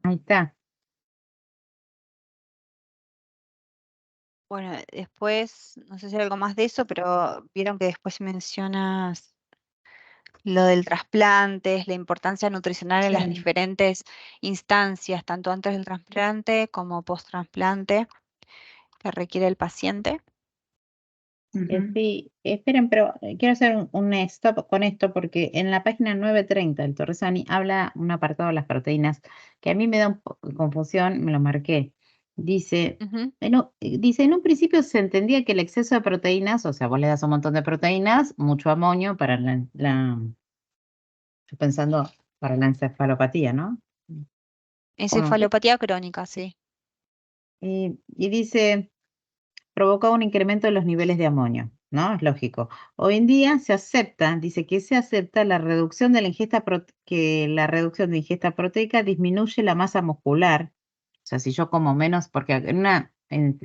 Ahí está. Bueno, después, no sé si hay algo más de eso, pero vieron que después mencionas lo del trasplante, la importancia nutricional en las Sí. diferentes instancias, tanto antes del trasplante como post-trasplante que requiere el paciente. Ujú. Sí, esperen, pero quiero hacer un stop con esto porque en la página 930 del Torresani habla un apartado de las proteínas que a mí me da un poco de confusión, me lo marqué. Dice, Ujú. dice, en un principio se entendía que el exceso de proteínas, o sea, vos le das un montón de proteínas, mucho amonio para estoy pensando para la encefalopatía, ¿no? ¿O no? Encefalopatía crónica, sí. Y dice, provoca un incremento de los niveles de amonio, ¿no? Es lógico. Hoy en día se acepta, dice que se acepta la reducción de la ingesta, que la reducción de ingesta proteica disminuye la masa muscular. O sea, si yo como menos, porque en una en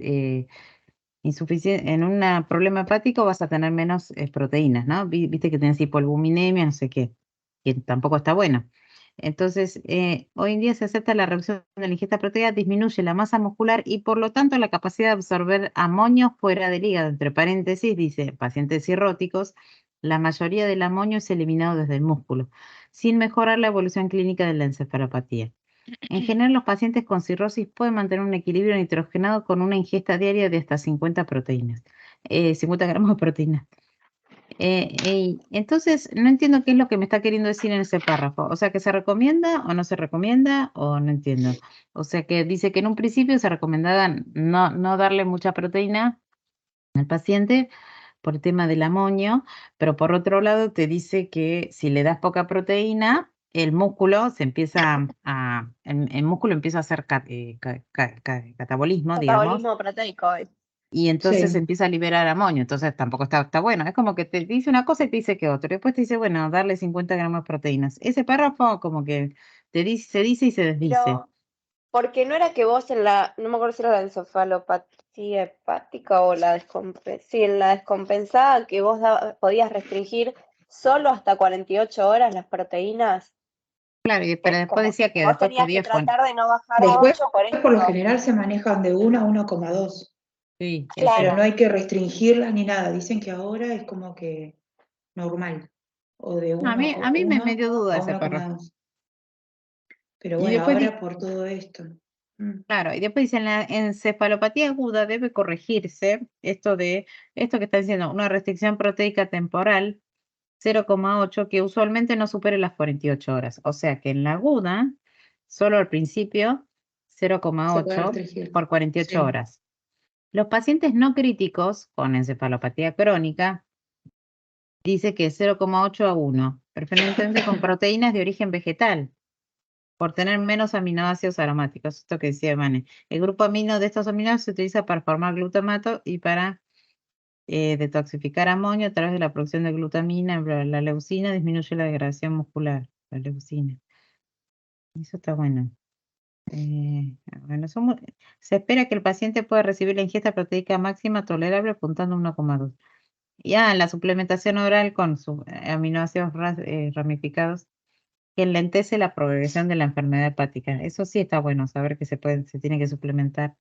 un problema hepático vas a tener menos proteínas, ¿no? Viste que tenés hipoalbuminemia, no sé qué, que tampoco está bueno. Entonces, hoy en día se acepta la reducción de la ingesta proteica, disminuye la masa muscular y por lo tanto la capacidad de absorber amonio fuera del hígado. Entre paréntesis, dice, pacientes cirróticos, la mayoría del amonio es eliminado desde el músculo, sin mejorar la evolución clínica de la encefalopatía. En general, los pacientes con cirrosis pueden mantener un equilibrio nitrogenado con una ingesta diaria de hasta 50 proteínas, 50 gramos de proteínas. Entonces, no entiendo qué es lo que me está queriendo decir en ese párrafo. O sea, que se recomienda o no se recomienda, o no entiendo. O sea, que dice que en un principio se recomendaba no darle mucha proteína al paciente por el tema del amonio, pero por otro lado te dice que si le das poca proteína, el músculo se empieza el músculo empieza a hacer catabolismo, digamos, Metabolismo proteico. y entonces Sí. empieza a liberar amonio, entonces tampoco está bueno. Es como que te dice una cosa y te dice que otra. Y después te dice, bueno, darle 50 gramos de proteínas. Ese párrafo como que se dice y se desdice. Pero, porque no era que vos no me acuerdo si era la encefalopatía hepática o en la descompensada, que vos podías restringir solo hasta 48 horas las proteínas. Claro, pero después Como decía que vos después tenías que podías poner. tratar de no bajar a Después, 8 por por lo esto. general se manejan de 1 a 1,2, Sí, Claro. pero no hay que restringirlas ni nada. Dicen que ahora es como que normal, o de 1 A mí me dio duda a ese párrafo. 1,2. Pero Y bueno, después ahora por todo esto. claro, y después dice, en la encefalopatía aguda debe corregirse esto que está diciendo, una restricción proteica temporal 0,8 que usualmente no supere las 48 horas. O sea que en la aguda, solo al principio, Se puede 0,8 restringir. por 48 Sí. horas. Los pacientes no críticos con encefalopatía crónica dice que 0,8 a 1, preferentemente con proteínas de origen vegetal, por tener menos aminoácidos aromáticos. Esto que decía Vane. El grupo amino de estos aminoácidos se utiliza para formar glutamato y para detoxificar amonio a través de la producción de glutamina. La leucina disminuye la degradación muscular. La leucina. Eso está bueno. Bueno, se espera que el paciente pueda recibir la ingesta proteica máxima tolerable apuntando a 1,2. Y la suplementación oral con sus aminoácidos ramificados que enlentece la progresión de la enfermedad hepática. Eso sí está bueno, saber que se tiene que suplementar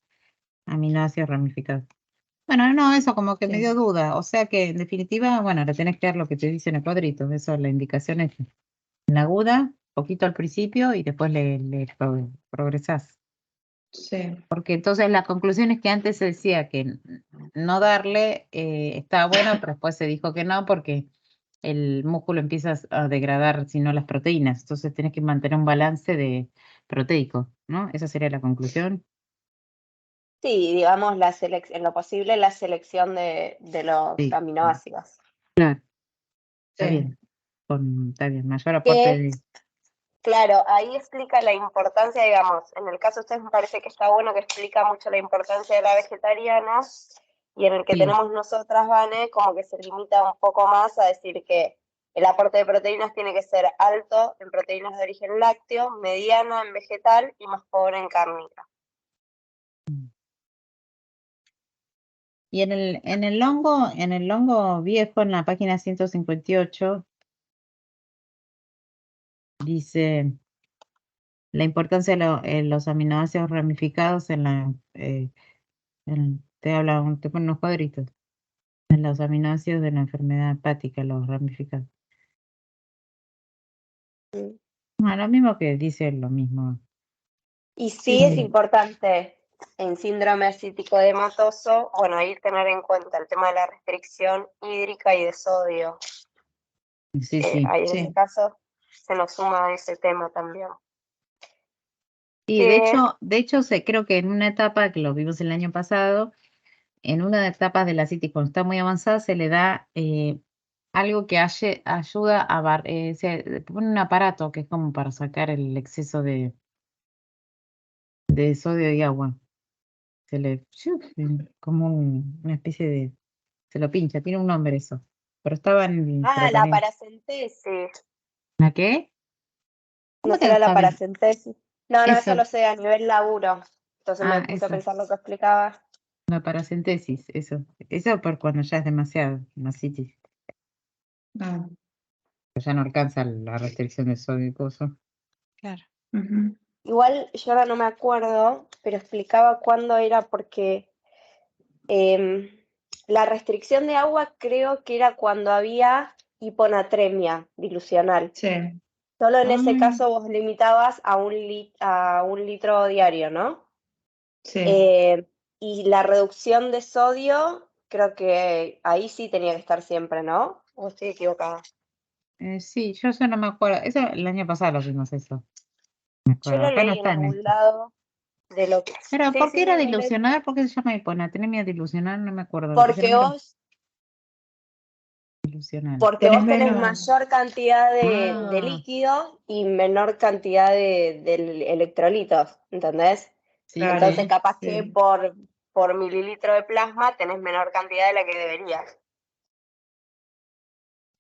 aminoácidos ramificados. Bueno, no, eso como que me dio Sí. duda. O sea que en definitiva, bueno, le tenés que dar lo que te dice en el cuadrito. Eso es la indicación es en aguda, poquito al principio y después le progresás. Sí. Porque entonces la conclusión es que antes se decía que no darle estaba bueno, pero después se dijo que no porque el músculo empieza a degradar, si no, las proteínas. Entonces tenés que mantener un balance de proteico, ¿no? Esa sería la conclusión. Sí, digamos, en lo posible la selección de los Sí, aminoácidos. claro, está Sí. bien. Está bien, mayor aporte Que, de... claro, ahí explica la importancia, digamos, en el caso de ustedes me parece que está bueno que explica mucho la importancia de la vegetariana, y en el que Sí. tenemos nosotras, Vane, como que se limita un poco más a decir que el aporte de proteínas tiene que ser alto en proteínas de origen lácteo, mediano en vegetal y más pobre en cárnica. Y en el longo viejo, en la página 158, dice la importancia de los aminoácidos ramificados te pone unos cuadritos, en los aminoácidos de la enfermedad hepática, los ramificados. Lo mismo que dice lo mismo. Y Sí, sí es sí. importante en síndrome ascítico edematoso, bueno, ahí tener en cuenta el tema de la restricción hídrica y de sodio. Sí, sí. Ahí en Sí. ese caso se nos suma ese tema también. Y de hecho, creo que en una etapa que lo vimos el año pasado, en una etapa de la citis cuando está muy avanzada, se le da algo que ayuda a se pone un aparato que es como para sacar el exceso de sodio y agua. Se le como una especie de, se lo pincha, tiene un nombre eso. Pero estaba en Ah, la tratamiento. paracentesis. ¿La qué? ¿No ¿Cómo te lo será la sabes? paracentesis? No, eso lo Eso, sé a nivel laburo. Entonces me puse a eso, pensar lo que explicaba. la paracentesis, eso. Eso por cuando ya es demasiado, una citis. Ah, Ya no alcanza la restricción de sodio y cosas. Claro. ujú. Igual yo ahora no me acuerdo, pero explicaba cuándo era porque la restricción de agua creo que era cuando había hiponatremia dilucional. Sí. Solo en ese Ay, caso vos limitabas a un litro diario, ¿no? Sí. Y la reducción de sodio, creo que ahí sí tenía que estar siempre, ¿no? ¿O estoy equivocada? sí, yo ya no me acuerdo. Eso el año pasado lo vimos eso. Me Yo acuerdo. lo Acá no leí en está en algún esto. lado de lo que... Pero Sí, ¿por qué sí, era sí, lo leí. dilucional? ¿Por qué se llama hiponatremia dilucional? No me acuerdo. Ese Porque nombre vos, dilucional. porque Tenés vos tenés menos. mayor cantidad de Ah, líquido y menor cantidad de electrolitos, ¿entendés? sí, Claro. Entonces sí. capaz que Sí. por mililitro de plasma tenés menor cantidad de la que deberías.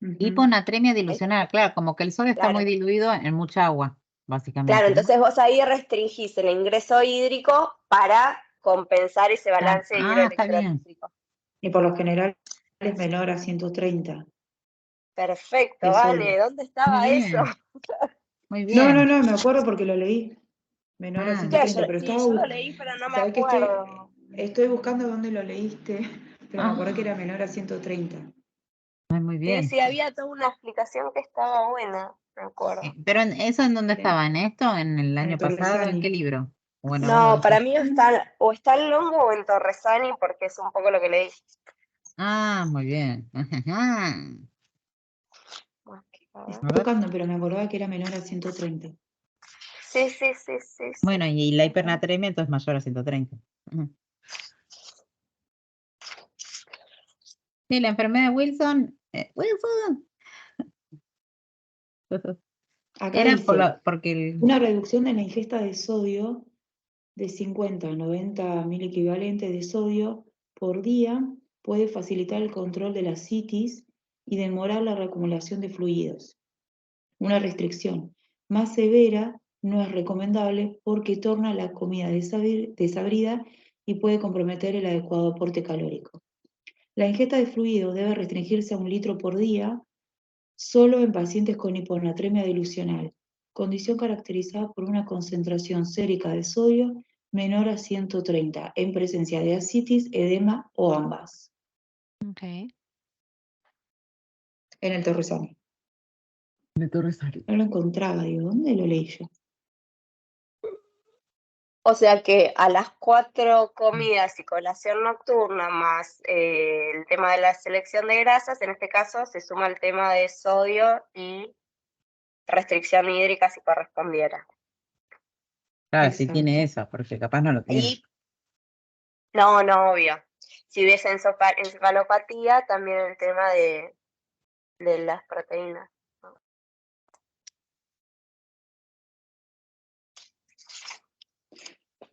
Ujú. Hiponatremia ¿Ves? dilucional, claro, como que el sodio está muy Claro. diluido en mucha agua, Claro, básicamente, ¿no? entonces vos ahí restringís el ingreso hídrico para compensar ese balance Está bien. hidroelectrolítico. Y por lo general es menor a 130 Perfecto, de vale. sodio. ¿Dónde Muy estaba eso? bien, muy No, no, bien. no, me acuerdo porque lo leí. Menor a Ah, Claro, 130, pero sí, estaba. yo lo leí, pero no me ¿Sabés que acuerdo. estoy buscando dónde lo leíste? Pero me acordé que ah, era menor a 130. muy Sí, bien. sí, había toda una explicación que estaba buena, me acuerdo. Pero ¿eso en dónde Sí. estaba? ¿En esto? ¿En el En el año pasado? ¿En qué Torresani. libro? Bueno, vos lo No, para viste. mí o está en Longo o en Torresani, porque es un poco lo que leí. Ah, muy bien. Ajá. A ver. A ver. Buscando, pero me acordaba que era menor a 130. Sí, sí, sí, sí, sí. Bueno, y la A ver. hipernatremia entonces mayor a 130. Ujú. Sí, la enfermedad de Wilson. Wilson. Acá Era dice, porque una reducción de la ingesta de sodio de 50 a 90 mil equivalentes de sodio por día puede facilitar el control de la citis y demorar la reacumulación de fluidos. Una restricción más severa no es recomendable porque torna la comida desabrida y puede comprometer el adecuado aporte calórico. La ingesta de fluidos debe restringirse a 1 litro por día solo en pacientes con hiponatremia dilucional condición caracterizada por una concentración sérica de sodio menor a 130, en presencia de ascitis, edema o ambas. Ok. En el Torresani. De Torresani. No lo encontraba, digo, ¿dónde lo leí yo? O sea que a las 4 comidas y colación nocturna más el tema de la selección de grasas, en este caso se suma el tema de sodio y restricción hídrica si correspondiera. Claro, si Exacto. tiene eso, porque capaz no lo tiene. Y no, obvio. Si hubiese encefalopatía, también el tema de las proteínas.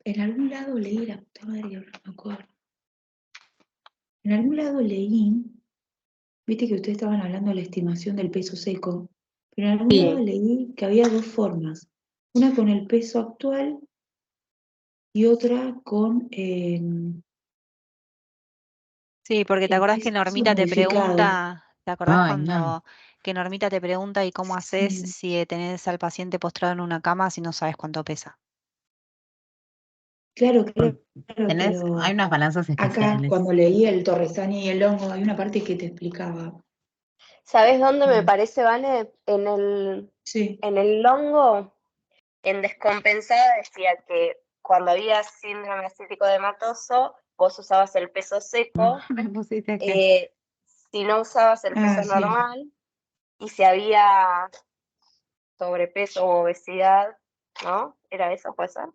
En algún lado leí, la puta madre, ahora no me acuerdo. En algún lado leí, viste que ustedes estaban hablando de la estimación del peso seco, pero en algún Sí. lado leí que había dos formas. Una con el peso actual y otra con Sí, porque te el acordás que peso Normita te modificado. pregunta, ¿te acordás Ay, no. cuando que Normita te pregunta y cómo haces Sí. si tenés al paciente postrado en una cama si no sabes cuánto pesa? Claro, Hay pero unas balanzas acá especiales. cuando leí el Torresani y el hongo, hay una parte que te explicaba. ¿Sabes dónde me Mm. parece, Vane? Sí. En el longo, en descompensada decía que cuando había síndrome acítico dematoso, vos usabas el peso seco, Me pusiste acá. si no usabas el peso Sí. normal, y si había sobrepeso o obesidad, ¿no? ¿Era eso, puede ser?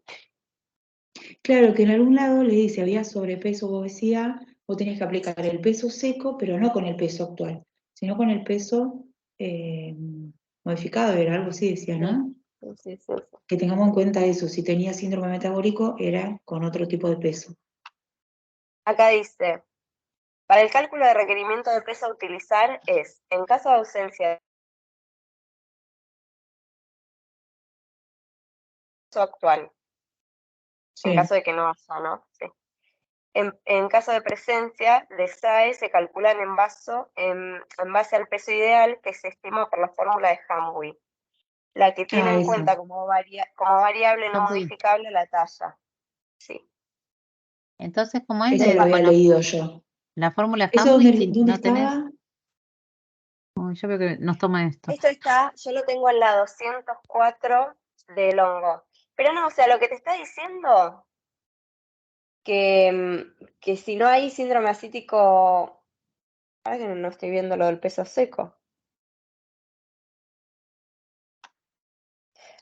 Claro que en algún lado le dice, había sobrepeso o obesidad, vos tenés que aplicar el peso seco, pero no con el peso actual, sino con el peso modificado, era algo así, decía, ¿no? Sí. Que tengamos en cuenta eso, si tenía síndrome metabólico, era con otro tipo de peso. Acá dice, para el cálculo de requerimiento de peso a utilizar es, en caso de ausencia de peso actual, Sí. en caso de que no haya, ¿no? Sí. En caso de presencia de SAE se calculan en base al peso ideal que se estima por la fórmula de Hamwi, la que tiene en Esa. cuenta como variable no Hamwi. modificable la talla. Sí. Entonces, ¿cómo es Eso lo había leído yo. la fórmula ¿Eso Hamwi? dónde Si no tenés, estaba? yo veo que nos toma esto. Esto está, yo lo tengo en la 204 del hongo. Pero no, o sea, lo que te está diciendo que si no hay síndrome acítico, ahora que no estoy viendo lo del peso seco.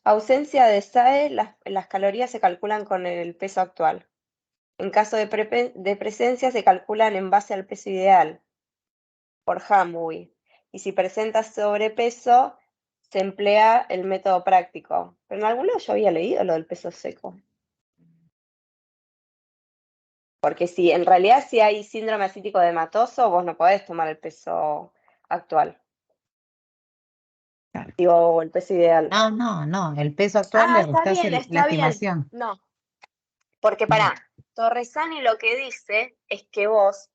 Ausencia de SAE, las calorías se calculan con el peso actual. En caso de presencia se calculan en base al peso ideal, por Hamwi. Y si presenta sobrepeso, se emplea el método práctico. Pero en algún lado yo había leído lo del peso seco. Porque si en realidad si hay síndrome acítico dematoso, vos no podés tomar el peso actual. Claro. Digo, el peso ideal. No, el peso actual le Está restás bien, la está bien. estimación. No, porque pará, Torresani lo que dice es que vos,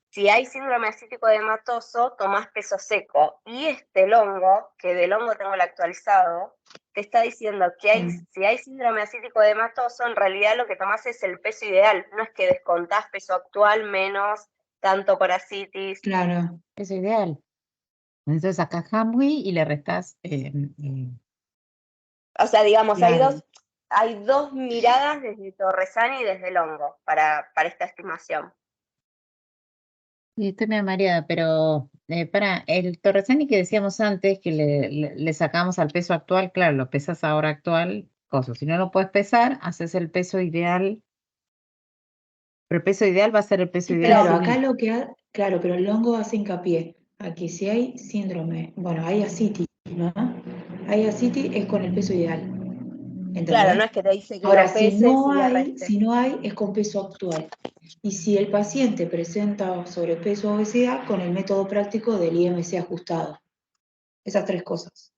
si hay síndrome acítico dematoso, tomás peso seco. Y este longo, que del hongo tengo el actualizado, te está diciendo que si hay síndrome acítico dematoso, en realidad lo que tomás es el peso ideal. No es que descontás peso actual menos tanto por ascitis. Claro. Peso ideal. Entonces sacás Hamwi y le restás. O sea, digamos, Claro. hay dos miradas desde Torresani y desde el hongo para esta estimación. Sí, estoy medio mareada, pero para el Torresani que decíamos antes, que le sacamos al peso actual, claro, lo pesas ahora actual, cosa. Si no lo puedes pesar, haces el peso ideal. Pero el peso ideal va a ser el peso ideal. Claro, sin acá el- lo que claro, pero el hongo hace hincapié a que si hay síndrome, bueno, hay ascitis, ¿no? Hay ascitis es con el peso ideal. ¿Entendés? Claro, no es que te dice que Ahora, lo peses y le restes. si no hay, es con peso actual. Y si el paciente presenta sobrepeso o obesidad, con el método práctico del IMC ajustado. Esas tres cosas.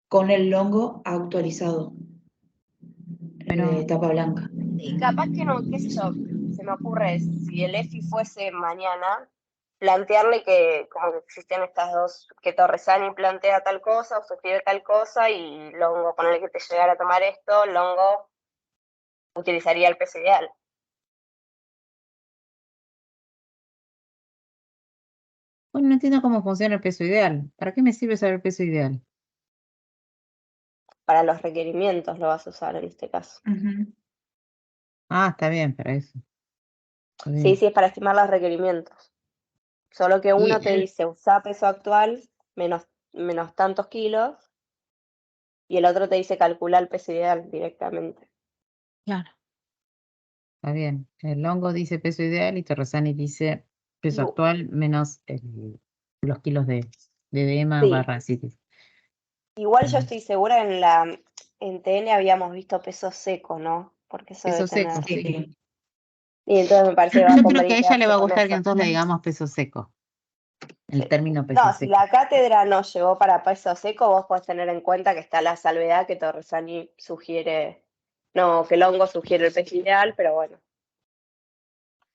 Con el longo actualizado. Pero De tapa blanca. Y capaz que no, qué sé yo, se me ocurre, si el EFI fuese mañana, plantearle que como que existen estas dos, que Torresani plantea tal cosa o sugiere tal cosa y Longo, ponerle que te llegara a tomar esto, Longo utilizaría el peso ideal. Bueno, no entiendo cómo funciona el peso ideal. ¿Para qué me sirve saber el peso ideal? Para los requerimientos lo vas a usar en este caso. Ujú. Ah, está bien, para eso. Está Sí, bien. sí, es para estimar los requerimientos. Solo que Y uno te dice usa peso actual menos tantos kilos y el otro te dice calcula el peso ideal directamente. Claro. está bien. El Longo dice peso ideal y Torresani dice peso No, actual menos los kilos de edema sí, barra citis. igual yo estoy segura en TN habíamos visto peso seco, ¿no? Porque eso debe Peso seco, tener. sí. Sí. Y entonces me parece que va a Yo creo que a convenir ella le va quedarse a con gustar que eso. nosotros le digamos peso seco. El Sí. término peso No, si seco. la cátedra no llegó para peso seco, vos podés tener en cuenta que está la salvedad que Torresani sugiere, no, que Longo sugiere el peso ideal, pero bueno,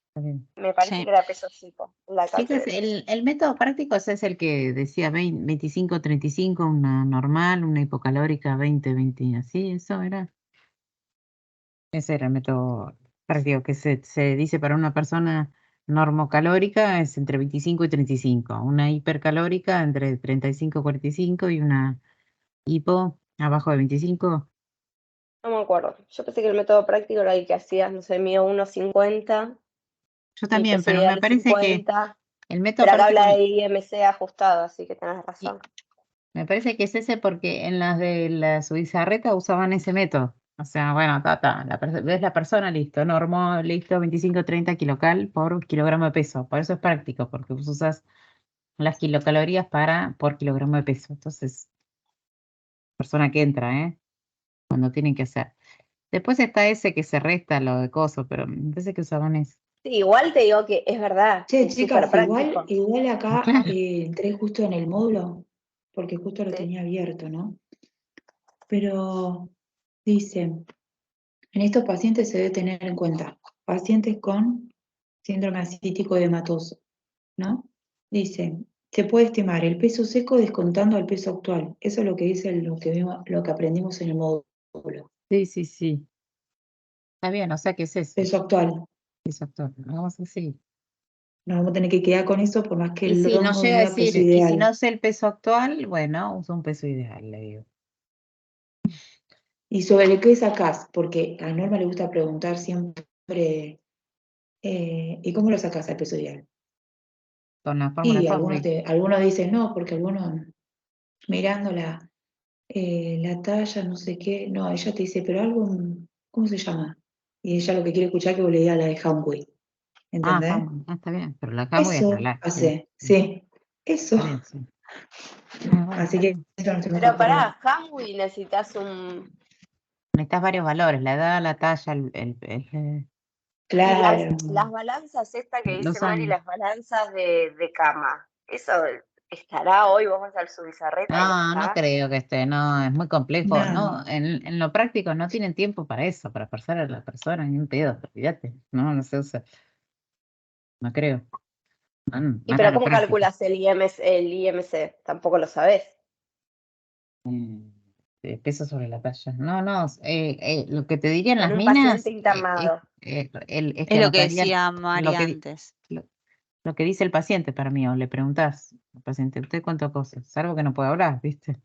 Está bien. me parece Sí. que era peso seco la Chicas, cátedra. el método práctico es el que decía 20, 25-35, una normal, una hipocalórica 20-20, así, eso era. Ese era el método práctico que se dice para una persona normocalórica es entre 25 y 35, una hipercalórica entre 35 y 45 y una hipo abajo de 25. No me acuerdo. Yo pensé que el método práctico era el que hacías, no sé, mío 1,50 Yo y también, peso pero me ideal parece que 50, el método pero acá práctico, habla de IMC ajustado, así que tenés y- razón. me parece que es ese porque en las de la Subizarreta usaban ese método. O sea, bueno, ves la persona, listo, normo, listo, 25-30 kilocal por kilogramo de peso. Por eso es práctico, porque vos usas las kilocalorías por kilogramo de peso. Entonces, persona que entra, cuando tienen que hacer. Después está ese que se resta lo de coso, pero me parece que usaban ese. Sí, igual te digo que es verdad, Che, es súper chicas, práctico. igual acá Claro. entré justo en el módulo, porque justo lo Sí. tenía abierto, ¿no? Pero dice, en estos pacientes se debe tener en cuenta pacientes con síndrome ascítico hematoso, ¿no? Dice, se puede estimar el peso seco descontando al peso actual. Eso es lo que dice lo que aprendimos en el módulo. Sí, sí, sí. Está bien, o sea que es eso. Peso actual. Exacto. Vamos así. Nos vamos a tener que quedar con eso por más que Y el si nos longo llega a diga peso decir, y si ideal. no sé el peso actual, bueno, uso un peso ideal, le digo. ¿Y sobre qué sacás? Porque a Norma le gusta preguntar siempre, ¿y cómo lo sacás al peso ideal? Con la fórmula Y Cosby. algunos dicen no, porque algunos mirando la talla, no sé qué, no, ella te dice, pero algo, ¿cómo se llama? Y ella lo que quiere escuchar es que vos le digas la de Hamway, Ah, ¿entendés? está bien, pero la Hamway es Eso real. Sí, hace, sí, sí, eso. está bien, sí. Ah, bueno, Así está que bien. eso nos tenemos que Pero acordar. pará, Hamwi necesitas un... Necesitas varios valores, la edad, la talla, Y Claro, las balanzas, esta que dice los Mari, años. las balanzas de cama, ¿eso estará hoy? Vos vas al Subizarreta y no No, no está. creo que esté, no, es muy complejo, no, no, en lo práctico no tienen tiempo para eso, para forzar a la persona, ni un pedo, olvídate, no se usa, no creo, Y más a pero lo ¿cómo práctico. calculas el IMC? Tampoco lo sabés. Peso sobre la talla. No, no, lo que te dirían Con las un paciente minas internado. es que Es lo que anotarían decía lo María que, antes. lo que dice el paciente para mí, o le preguntás al paciente, ¿usted cuánto cosas? Salvo que no puede hablar, ¿viste?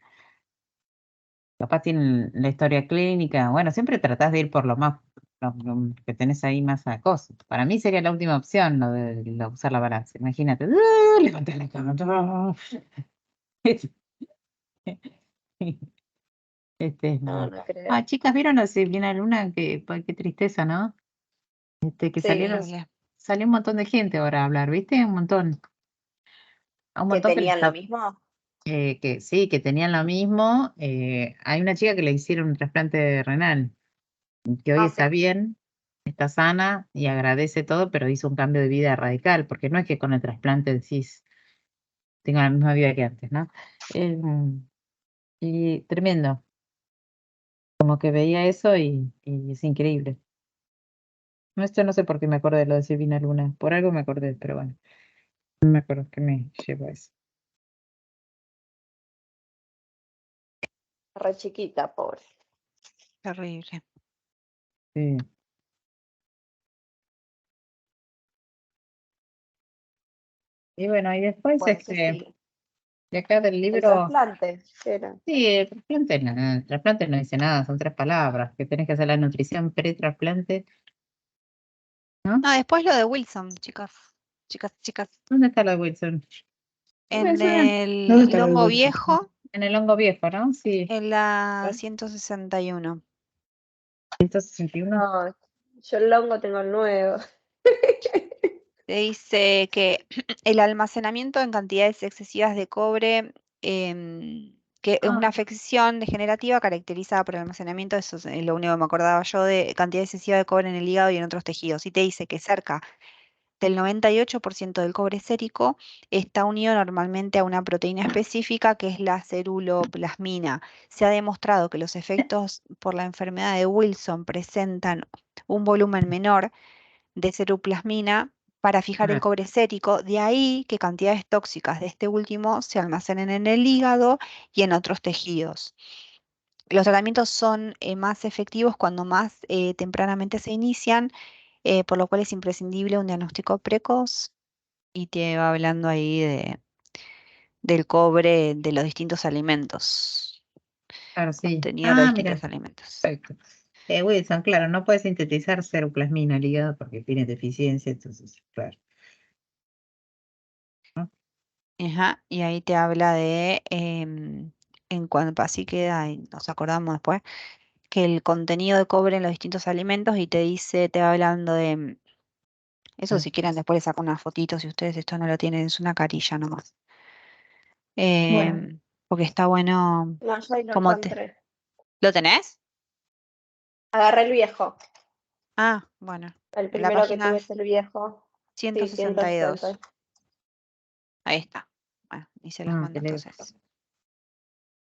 Capaz tienen la historia clínica. Bueno, siempre tratás de ir por lo que tenés ahí más a cosas. Para mí sería la última opción lo de usar la balanza. Imagínate, levantar la cama. No, No. no creo. Ah, chicas, ¿vieron la Silvina Luna? Qué tristeza, ¿no? Que Sí, salió un montón de gente ahora a hablar, ¿viste? Un montón. A un que montón que les tenían lo está, mismo. que sí, que tenían lo mismo. Hay una chica que le hicieron un trasplante renal, que hoy Ah, está sí. bien, está sana y agradece todo, pero hizo un cambio de vida radical, porque no es que con el trasplante decís, tengo la misma vida que antes, ¿no? Eh, y tremendo, como que veía eso y es increíble. No, esto no sé por qué me acordé de lo de Silvina Luna, por algo me acordé, pero bueno. No me acuerdo qué me llevó eso. Re chiquita, pobre. Terrible. Sí. Y bueno, y después Bueno, ese sí. de acá del El libro, trasplante, ¿qué era? sí, el trasplante no dice nada, son 3 palabras, que tenés que hacer la nutrición pre-trasplante, ¿no? No, después lo de Wilson, chicas. Chicas. ¿Dónde está lo de Wilson? En ¿Dónde ¿Dónde el está lo de longo Wilson? viejo, En el hongo viejo, ¿no? Sí, en la ¿cuál? 161. 161. No, yo el longo tengo el nuevo. Te dice que el almacenamiento en cantidades excesivas de cobre, que es una Ah, afección degenerativa caracterizada por el almacenamiento, eso es lo único que me acordaba yo, de cantidad excesiva de cobre en el hígado y en otros tejidos. Y te dice que cerca del 98% del cobre sérico está unido normalmente a una proteína específica que es la ceruloplasmina. Se ha demostrado que los efectos por la enfermedad de Wilson presentan un volumen menor de ceruloplasmina para fijar el ah, cobre sérico, de ahí que cantidades tóxicas de este último se almacenen en el hígado y en otros tejidos. Los tratamientos son más efectivos cuando más tempranamente se inician, por lo cual es imprescindible un diagnóstico precoz y te va hablando ahí del cobre de los distintos alimentos, claro, sí. contenido de los Ah, distintos mira, alimentos. perfecto. Wilson, claro, no puede sintetizar ceruplasmina el hígado porque tiene deficiencia, entonces, claro, ¿no? Ajá, y ahí te habla de, en cuanto así queda, y nos acordamos después, que el contenido de cobre en los distintos alimentos y te dice, te va hablando de, eso Ah, si quieren después les saco una fotito, si ustedes esto no lo tienen, es una carilla nomás. Bueno, Porque está bueno, No, yo ahí lo como te... encontré. ¿Lo tenés? Agarré el viejo. Ah, bueno, El en la primero que página tuve es el viejo. Sí, 160. 162. Ahí está. Bueno, y se los ah, mando te leo. entonces.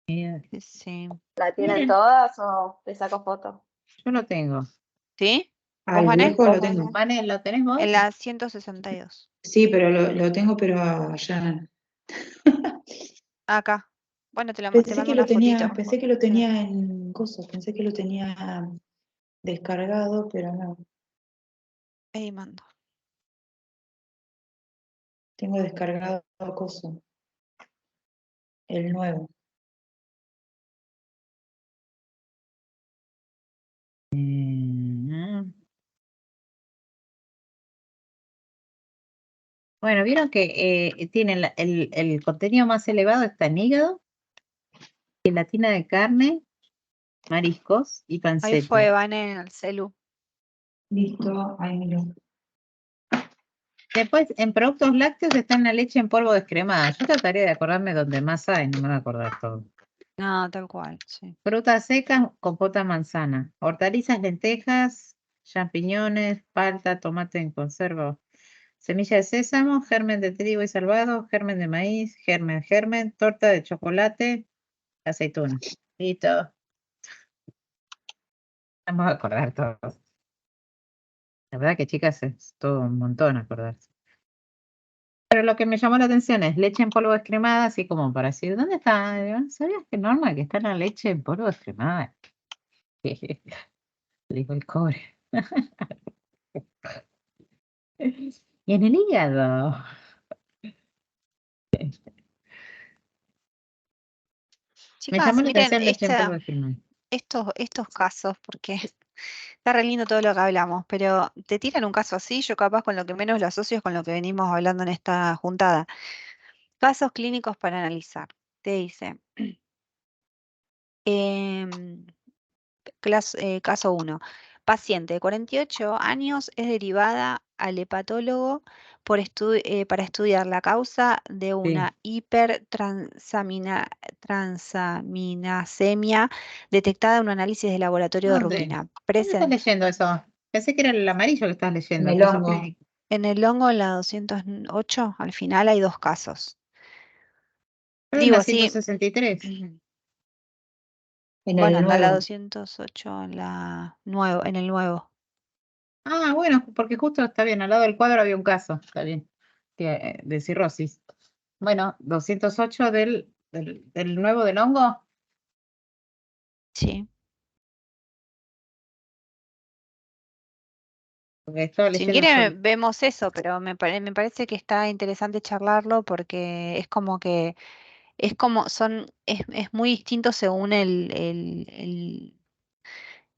Mira, Sí. ¿La tienen miren, todas o te saco foto? yo lo tengo. ¿Sí? ¿Vos, al Vané? viejo lo ¿Vos, tengo. Vane? Vane, ¿lo tenés vos? En la 162. Sí, pero lo tengo, pero allá. Acá. Bueno, te Pensé mando que lo una tenía, fotito. pensé que lo Ah, tenía en cosas, pensé que lo tenía descargado, pero no. ahí mando. Tengo descargado coso, el nuevo. Mm. Bueno, vieron que tienen el contenido más elevado está en hígado, gelatina de carne, mariscos y Ahí fue, panceta. Vané, en el celu. Listo, ahí miro. Después, en productos lácteos está en la leche en polvo descremada. Yo trataría de acordarme donde más hay, no me voy a acordar todo. No, tal cual, sí. Frutas secas, compota manzana. Hortalizas, lentejas, champiñones, palta, tomate en conserva. Semilla de sésamo, germen de trigo y salvado, germen de maíz, germen, torta de chocolate, aceituna. Listo. Vamos a acordar todos. La verdad que, chicas, es todo un montón acordarse. Pero lo que me llamó la atención es leche en polvo descremada, así como para decir, ¿dónde está? ¿Sabías que Norma que está la leche en polvo descremada? Le digo el cobre. Y en el hígado. Me llamó Chicas, la miren atención leche en polvo descremada. estos casos, porque está re lindo todo lo que hablamos, pero te tiran un caso así, yo capaz con lo que menos lo asocio es con lo que venimos hablando en esta juntada. Casos clínicos para analizar. Te dice, em, caso 1. Paciente de 48 años es derivada al hepatólogo para estudiar la causa de Sí. una hipertransaminasemia detectada en un análisis de laboratorio de ¿Dónde? rutina. ¿Dónde estás Presente leyendo eso? Pensé que era el amarillo que estás En leyendo, el caso hongo, clínico. en el hongo, en la 208, al final hay dos casos. Pero en la Digo, sí. 163. en Bueno, el anda la nuevo. 208 en el nuevo. Ah, bueno, porque justo está bien, al lado del cuadro había un caso. Está bien. de cirrosis. Bueno, 208 del nuevo del hongo. Sí. Porque estaba Si leyendo quiere sobre. vemos eso, pero me parece que está interesante charlarlo porque es como que es muy distinto según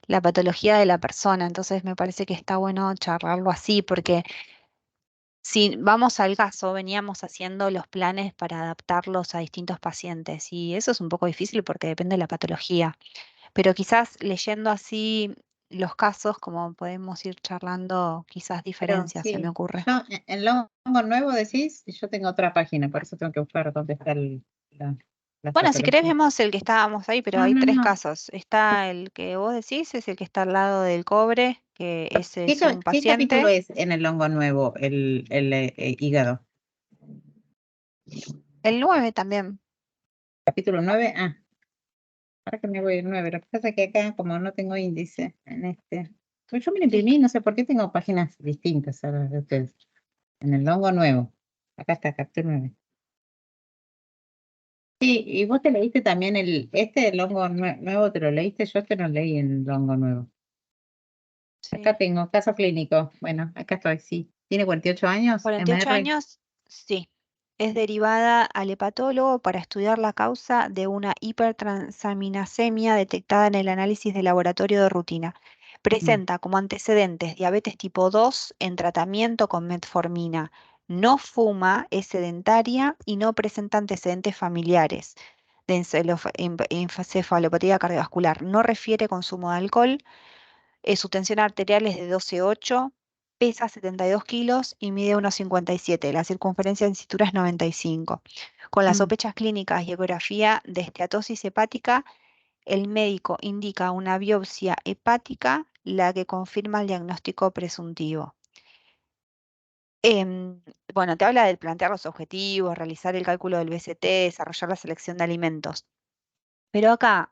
la patología de la persona. Entonces me parece que está bueno charlarlo así, porque si vamos al caso, veníamos haciendo los planes para adaptarlos a distintos pacientes y eso es un poco difícil porque depende de la patología. Pero quizás leyendo así los casos, como podemos ir charlando quizás Pero diferencias, se me sí, ocurre. yo en el hongo nuevo decís, y yo tengo otra página, por eso tengo que buscar dónde está la Bueno, si querés patología. vemos el que estábamos ahí, pero No, hay no, tres no. casos. Está el que vos decís, es el que está al lado del cobre, que ese ¿Qué, es un qué capítulo paciente. es en el hongo nuevo, hígado? El 9 también. Capítulo 9. Ah, ahora que me voy al 9. Lo que pasa es que acá, como no tengo índice en este. Pues yo me lo Sí. imprimí, no sé por qué tengo páginas distintas a las de ustedes. En el hongo nuevo. Acá está, capítulo 9. Sí, y vos te leíste también el hongo nuevo, ¿te lo leíste? Yo te lo leí en el hongo nuevo. Acá Sí. tengo caso clínico. Bueno, acá estoy, sí. ¿Tiene 48 años? 48 MR. años, sí. Es derivada al hepatólogo para estudiar la causa de una hipertransaminasemia detectada en el análisis de laboratorio de rutina. Presenta como antecedentes diabetes tipo 2 en tratamiento con metformina. No fuma, es sedentaria y no presenta antecedentes familiares de encefalopatía cardiovascular. No refiere consumo de alcohol. Su tensión arterial es de 12,8, pesa 72 kilos y mide 1,57. La circunferencia en cintura es 95. Con las Mm. sospechas clínicas y ecografía de esteatosis hepática, el médico indica una biopsia hepática, la que confirma el diagnóstico presuntivo. Em, bueno, te habla de plantear los objetivos, realizar el cálculo del BCT, desarrollar la selección de alimentos. Pero acá,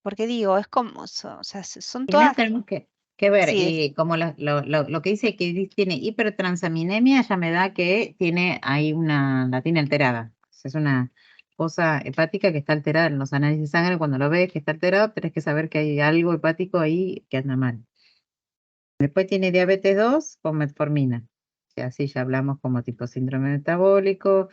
porque digo, es como, o sea, son Primero todas, tenemos que ver, sí, y como lo que dice que tiene hipertransaminemia, ya me da que tiene ahí la tiene alterada. O sea, es una cosa hepática que está alterada en los análisis de sangre. Cuando lo ves que está alterado, tenés que saber que hay algo hepático ahí que anda mal. Después tiene diabetes 2 con metformina. O sea, así ya hablamos como tipo síndrome metabólico.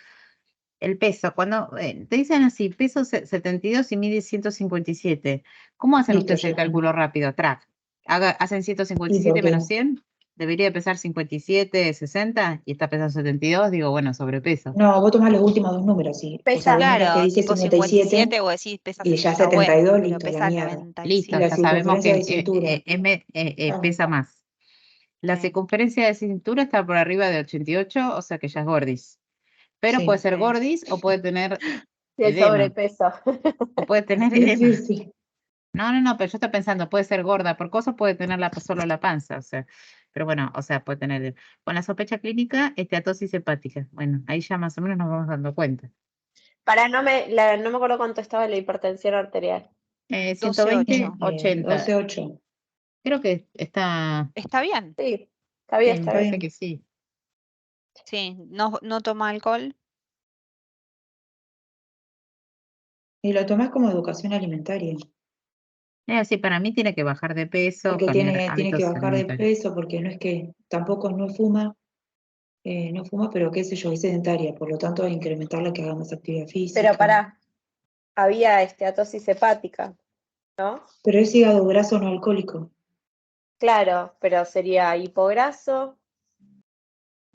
El peso, cuando te dicen así, peso 72 y mide 157, ¿cómo hacen Listo, ustedes ya el está. cálculo rápido? Track. Hacen Y 157 porque, menos 100, debería pesar 57, 60 y está pesando 72, digo, bueno, sobrepeso. no, vos tomás los últimos dos números, sí. O sea, Pesa, vos mirás que claro, dice tipo 57 57 o decís pesa y ya 70, bueno, 72, pero listo, la pesa mierda. Y Listo, 95. la ya sabemos circunferencia de que cintura. Ah, pesa más. La Sí, circunferencia de cintura está por arriba de 88, o sea que ya es gordis. Pero puede sí. ser sí. gordis o puede tener y el edema. sobrepeso. O puede tener Sí, sí, edema. sí. No, pero yo estoy pensando, puede ser gorda por cosas, puede tener solo la panza, o sea, pero bueno, o sea, puede tener, con la sospecha clínica, esteatosis hepática. Bueno, ahí ya más o menos nos vamos dando cuenta. No me acuerdo cuánto estaba la hipertensión arterial. 120, 12,8. 80. 12,8. Creo que está, Está bien, Sí, está sí, bien, me está Está bien. parece bien. que sí. sí. No toma alcohol. Y lo tomás como educación alimentaria. Sí, para mí tiene que bajar de peso, Porque cambiar tiene que hábitos bajar de alimentarios. peso, porque no es que tampoco no fuma, pero qué sé yo, es sedentaria, por lo tanto hay que incrementarla que haga más actividad Pero física. había esteatosis hepática, ¿no? Pero es hígado graso no alcohólico. Claro, pero sería hipograso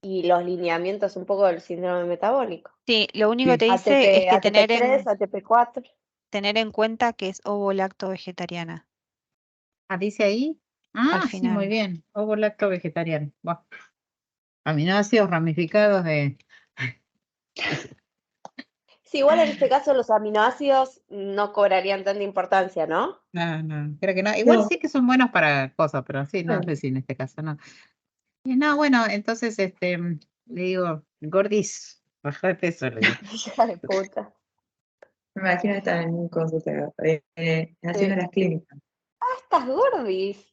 y los lineamientos un poco del síndrome metabólico. Sí, lo único que Sí. te dice es que ATP3, ATP4. tener en cuenta que es ovo-lacto vegetariana Ah, dice ahí. al Ah, sí, muy final. bien. Ovo lacto vegetariano. Buah. Aminoácidos ramificados de. Sí, igual en este caso los aminoácidos no cobrarían tanta importancia, ¿no? No, creo que no. Igual No, sí que son buenos para cosas, pero sí, no bueno, sé si en este caso no. Y no, bueno, entonces le digo, gordis, baja de peso, le digo. Hija de puta. me imagino estar en un consultorio, haciendo Sí. las clínicas. Ah, estás gordis.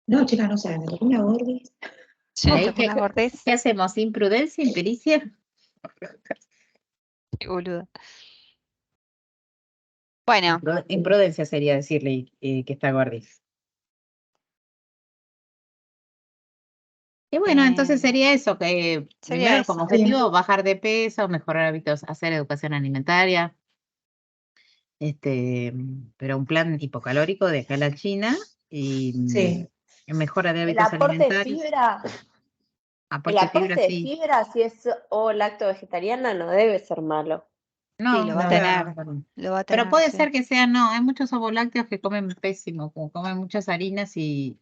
No, chicas, no saben, me tocó una gordis. Sí, Ahí, te pones gordés. ¿qué hacemos? ¿Imprudencia, impericia? Qué boluda. Bueno, Imprudencia sería decirle que está gordis. Y bueno, entonces eh, sería eso, que sería primero como eso. objetivo bajar de peso, mejorar hábitos, hacer educación alimentaria, pero un plan hipocalórico de acá a la China y Sí, mejora de El hábitos aporte de alimentarios, fibra, el aporte de fibra, aporte de sí. fibra, si es o lacto vegetariana, no debe ser malo. Sí, No, lo va a no, tener. no. Lo va a Pero tener, puede sí. ser que sea, no, hay muchos ovolácteos que comen pésimo, como comen muchas harinas y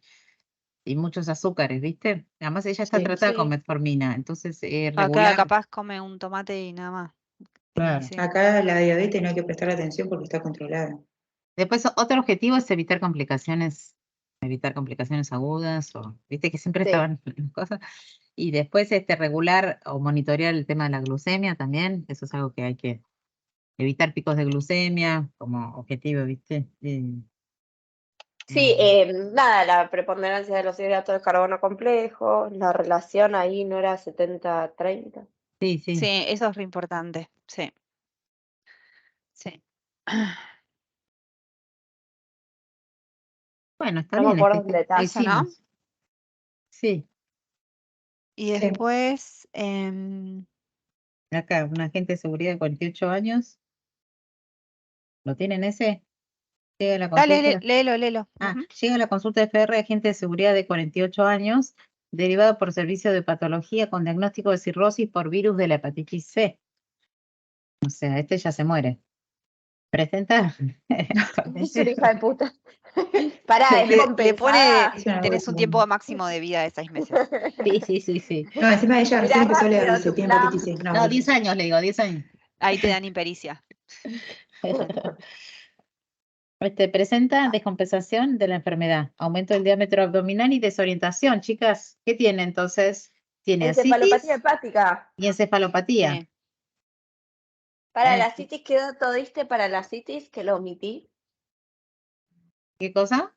muchos azúcares, ¿viste? Además ella está sí. tratada con Sí. metformina, entonces Acá regular, capaz come un tomate y nada más. Y claro. sí. Acá la diabetes no hay que prestar atención porque está controlada. Después otro objetivo es evitar complicaciones agudas, o viste que siempre Sí. estaban las cosas. Y después regular o monitorear el tema de la glucemia también, eso es algo que hay que evitar picos de glucemia como objetivo, ¿viste? Sí, Eh, nada, la preponderancia de los hidratos de carbono complejos, la relación ahí no era 70-30. sí, sí. Sí, eso es re importante. Sí, sí. Bueno, está No me bien, acuerdo en lo detalle. Eso, ¿no? hicimos. Sí, Y Sí. después, acá, un agente de seguridad de 48 años, ¿lo tienen ese? Llega a la dale, consulta. léelo, léelo. Ah, Ujú. llega a la consulta de FR agente de seguridad de 48 años, derivado por servicio de patología con diagnóstico de cirrosis por virus de la hepatitis C. O sea, este ya se muere. Presenta Es una hija de puta. Pará, ¿es Le pone, compensada? Es una tenés un buena. tiempo máximo de vida de 6 meses. Sí, sí, sí, sí. No, encima ella recién Era empezó a leer, rápido dice, tu tiene plan. hepatitis C. No, No, bueno. 10 años le digo, 10 años. Ahí te dan impericia. Presenta descompensación de la enfermedad, aumento del diámetro abdominal y desorientación. Chicas, ¿qué tiene entonces? Tiene Encefalopatía ascitis hepática. y encefalopatía. Sí. Para ¿Eh? la citis, ¿qué dato diste para la citis? Que lo omití. ¿Qué cosa?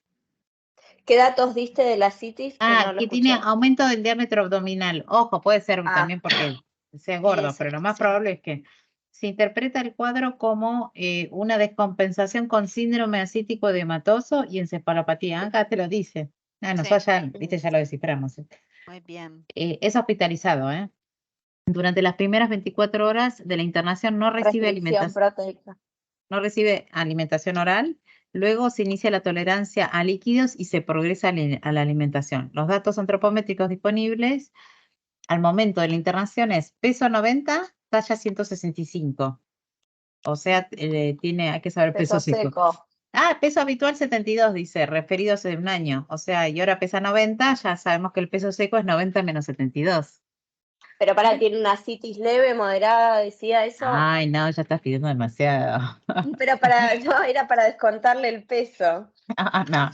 ¿Qué datos diste de la citis? Que Ah, no lo que tiene escuché. aumento del diámetro abdominal. Ojo, puede ser Ah, también porque sea Y gordo, eso, pero lo más sí. probable es que se interpreta el cuadro como una descompensación con síndrome ascítico de hematoso y encefalopatía. Acá te lo dice. Ah, Sí, nosotros ya, viste, ya lo desciframos. muy bien. Es hospitalizado, ¿eh? Durante las primeras 24 horas de la internación restricción proteica. no recibe alimentación oral. Luego se inicia la tolerancia a líquidos y se progresa a la alimentación. Los datos antropométricos disponibles al momento de la internación es peso 90, talla 165. O sea, hay que saber peso Peso seco. seco. Ah, peso habitual 72, dice, referido hace un año. O sea, y ahora pesa 90, ya sabemos que el peso seco es 90 menos 72. Pero para, tiene una citis leve, moderada, decía eso. Ay, no, ya estás pidiendo demasiado. Pero para, no, era para descontarle el peso. No.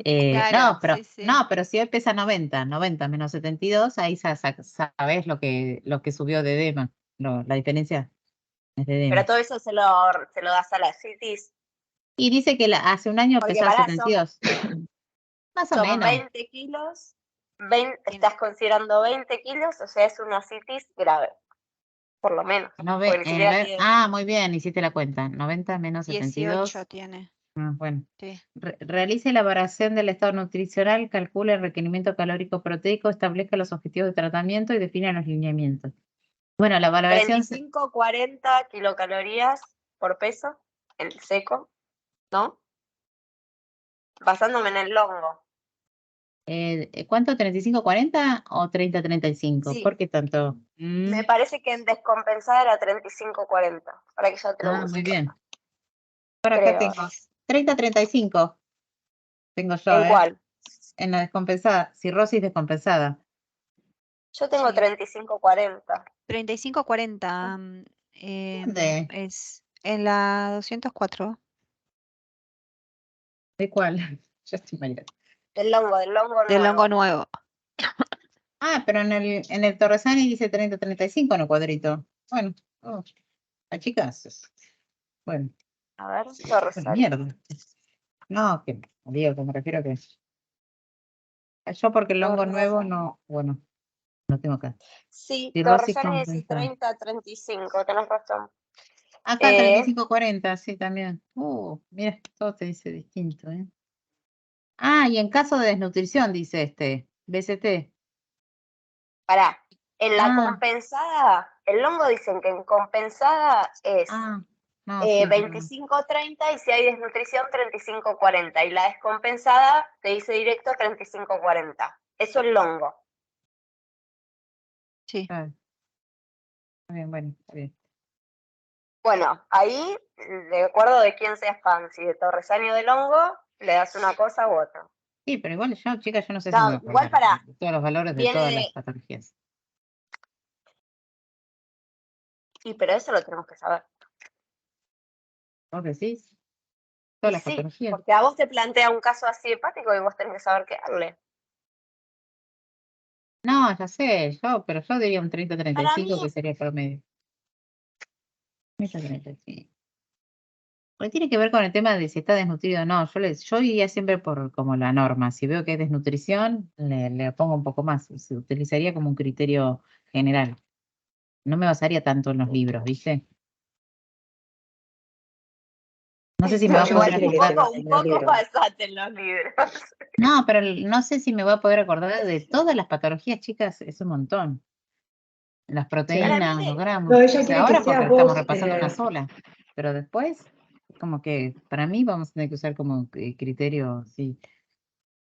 Claro, sí, sí. No, pero si hoy pesa 90, 90 menos 72, ahí sabes lo que subió de edema. La diferencia es de edema. Pero todo eso se lo das a la citis. Y dice que hace un año Porque pesaba para, 72. Más o son menos. 20 kilos. 20, Tiene- estás considerando 20 kilos, o sea, es una citis grave. Por lo menos. No Porque ni siquiera tiene. muy bien, hiciste la cuenta. 90 menos 18 72. tiene. Bueno. Sí. Realice la evaluación del estado nutricional, calcule el requerimiento calórico proteico, establezca los objetivos de tratamiento y defina los lineamientos. Bueno, la valoración 35-40 kilocalorías por peso, el seco, ¿no? Basándome en el longo. ¿cuánto? ¿35-40 o 30-35? Sí, ¿Por qué tanto? me parece que en descompensada era 35-40. Para que ya te lo Muy busco, bien. Por acá creo. tengo 30-35. Tengo yo, ¿En cuál? En la descompensada, cirrosis descompensada. Yo tengo Sí. 35-40. 35-40 ¿Dónde? es en la 204. ¿De cuál? Yo estoy mal. Del longo Del hongo nuevo. nuevo. Ah, pero en el Torresani dice 30-35 en el cuadrito. Bueno, chicas. Bueno, A ver, bueno, Rosario. mierda. No, que digo, que me refiero a que Yo porque el hongo Por nuevo razón. no, bueno, no tengo acá. Sí, Cirrosis Torresani dice compensada. 30-35, tenés razón. Acá 35-40, sí, también. Mira, todo te dice distinto, ¿eh? Ah, y en caso de desnutrición, dice este, BCT. Pará, en la Ah, compensada, el hongo dicen que en compensada es no, sí, perdón. 25-30 y si hay desnutrición 35-40 y la descompensada te dice directo 35-40. Eso es el hongo. Sí. Ah, está bien, bueno, está bien. Bueno, ahí, de acuerdo de quién seas fan, si de Torresani o del hongo, le das una cosa u otra. Sí, pero igual yo, chicas, yo no sé si me voy No, a igual acordar de todos los valores de viene todas las de... patologías. Y pero eso lo tenemos que saber. ¿Vos decís? Todas Y las sí, patologías. porque a vos te plantea un caso así hepático y vos tenés que saber qué darle. No, ya sé, pero yo diría un Para 30-35 mí, que sería promedio. 30-35. Porque tiene que ver con el tema de si está desnutrido o no. Yo iría siempre por como la norma. Si veo que hay desnutrición, le pongo un poco más. Se utilizaría como un criterio general. No me basaría tanto en los libros, ¿viste? No sé si me No, va a yo no igual poder quiero un que se acordar. poco, basen un en los poco libros. basate en los libros. No, pero no sé si me voy a poder acordar de todas las patologías, chicas, es un montón. Las Sí. Para mí, proteínas, los gramos. No, O ella sea, quiere que ahora porque seas estamos vos. repasando una sola. Pero después, como que para mí vamos a tener que usar como criterio, sí.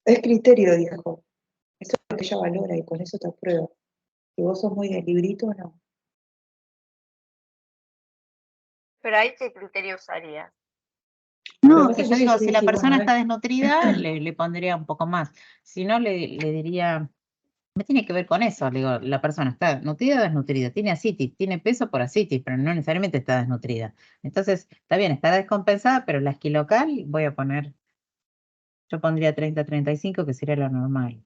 Es criterio, dijo. Eso es lo que ella valora y con eso te aprueba. Si vos sos muy de librito, no. pero ahí qué criterio usaría. Lo que No, pasa que es yo que ella digo, quiere si la decir, bueno, persona a está ver, desnutrida, le pondría un poco más. Si no, le diría, me tiene que ver con eso. Le digo, la persona está nutrida o desnutrida, tiene asitis, tiene peso por asitis, pero no necesariamente está desnutrida. Entonces, está bien, está descompensada, pero la esquilocal voy a poner, yo pondría 30-35, que sería lo normal.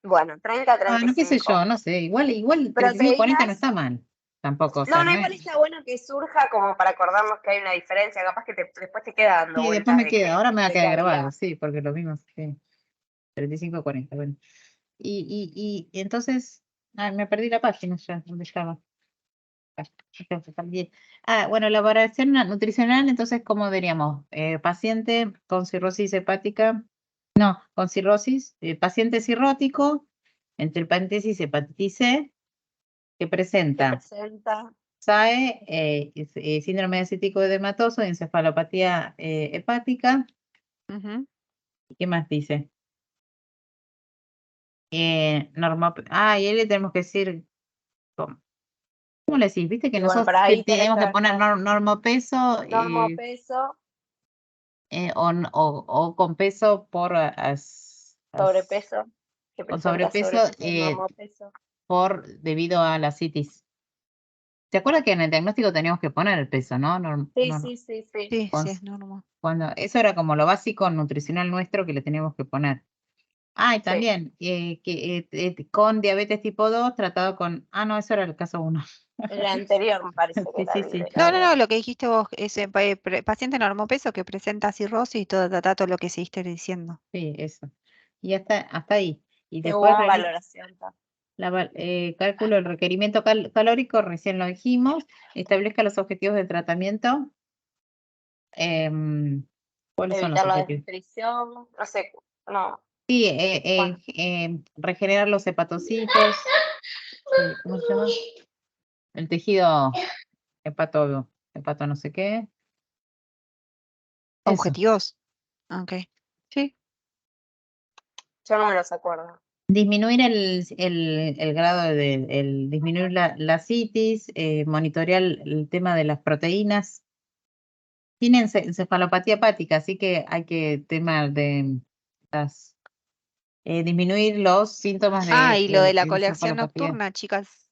Bueno, Bueno, qué sé 30-35. yo, no sé, igual Pero te 35-40 no dirías, está mal, tampoco, o no, sea, no, no igual es. está bueno que surja como para acordarnos que hay una diferencia, capaz que después te queda dando Sí, después vueltas me queda, ahora me va a de qué quedar haría. grabado, sí, porque lo mismo, sí, 35-40, bueno. Y entonces, me perdí la página ya, ¿dónde estaba? Tengo que salir. Bueno, la valoración nutricional, entonces, ¿cómo diríamos? Paciente con cirrosis hepática, no, con cirrosis, paciente cirrótico, entre paréntesis, hepatitis C, que Que presenta presenta. SAE, síndrome acítico edematoso, encefalopatía hepática. Ujú. ¿Y qué más dice? Y ahí le tenemos que decir, ¿cómo le decís? Viste que Y bueno, nosotros para ahí tenés tenemos que que ver poner normopeso normo peso, o con peso por sobrepeso, que con presenta sobrepeso sobrepeso, normo peso. debido a la citis. ¿Te acuerdas que en el diagnóstico teníamos que poner el peso, no? Sí, sí, sí, sí. Sí, Con- sí, es normal. cuando eso era como lo básico nutricional nuestro que le teníamos que poner. Y Sí. también con diabetes tipo 2 tratado con, no, eso era el caso 1. El anterior me parece que Sí, era sí, el sí. de No, la no, no, diabetes. lo que dijiste vos, ese paciente normopeso que presenta cirrosis y todo lo que seguiste diciendo. Sí, eso. Y hasta ahí. Y Qué después buena valoración. cálculo del requerimiento calórico, recién lo dijimos. Establezca los objetivos de tratamiento. ¿Cuáles son los Evitar la objetivos? desnutrición, no sé, no, Sí, bueno, regenerar los hepatocitos. ¿Cómo se llama? El tejido hepato no sé qué. Eso. Objetivos. Ok. Sí. yo no me los acuerdo. Disminuir el grado disminuir la citis, monitorear el tema de las proteínas. Tiene encefalopatía hepática, así que hay que tema de disminuir los síntomas Y lo de la colección encefalopatía nocturna, chicas.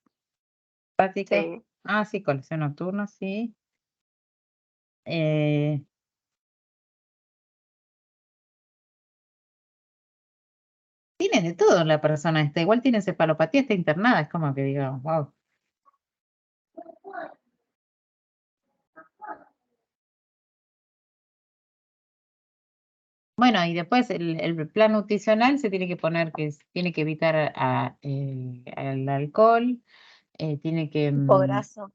hepática. Sí. Sí, colección nocturna, sí. Eh, Tiene de todo la persona esta. Igual tiene encefalopatía, está internada, es como que digamos, wow. Bueno, y después el plan nutricional se tiene que poner tiene que evitar al alcohol, tiene que, Tipo graso.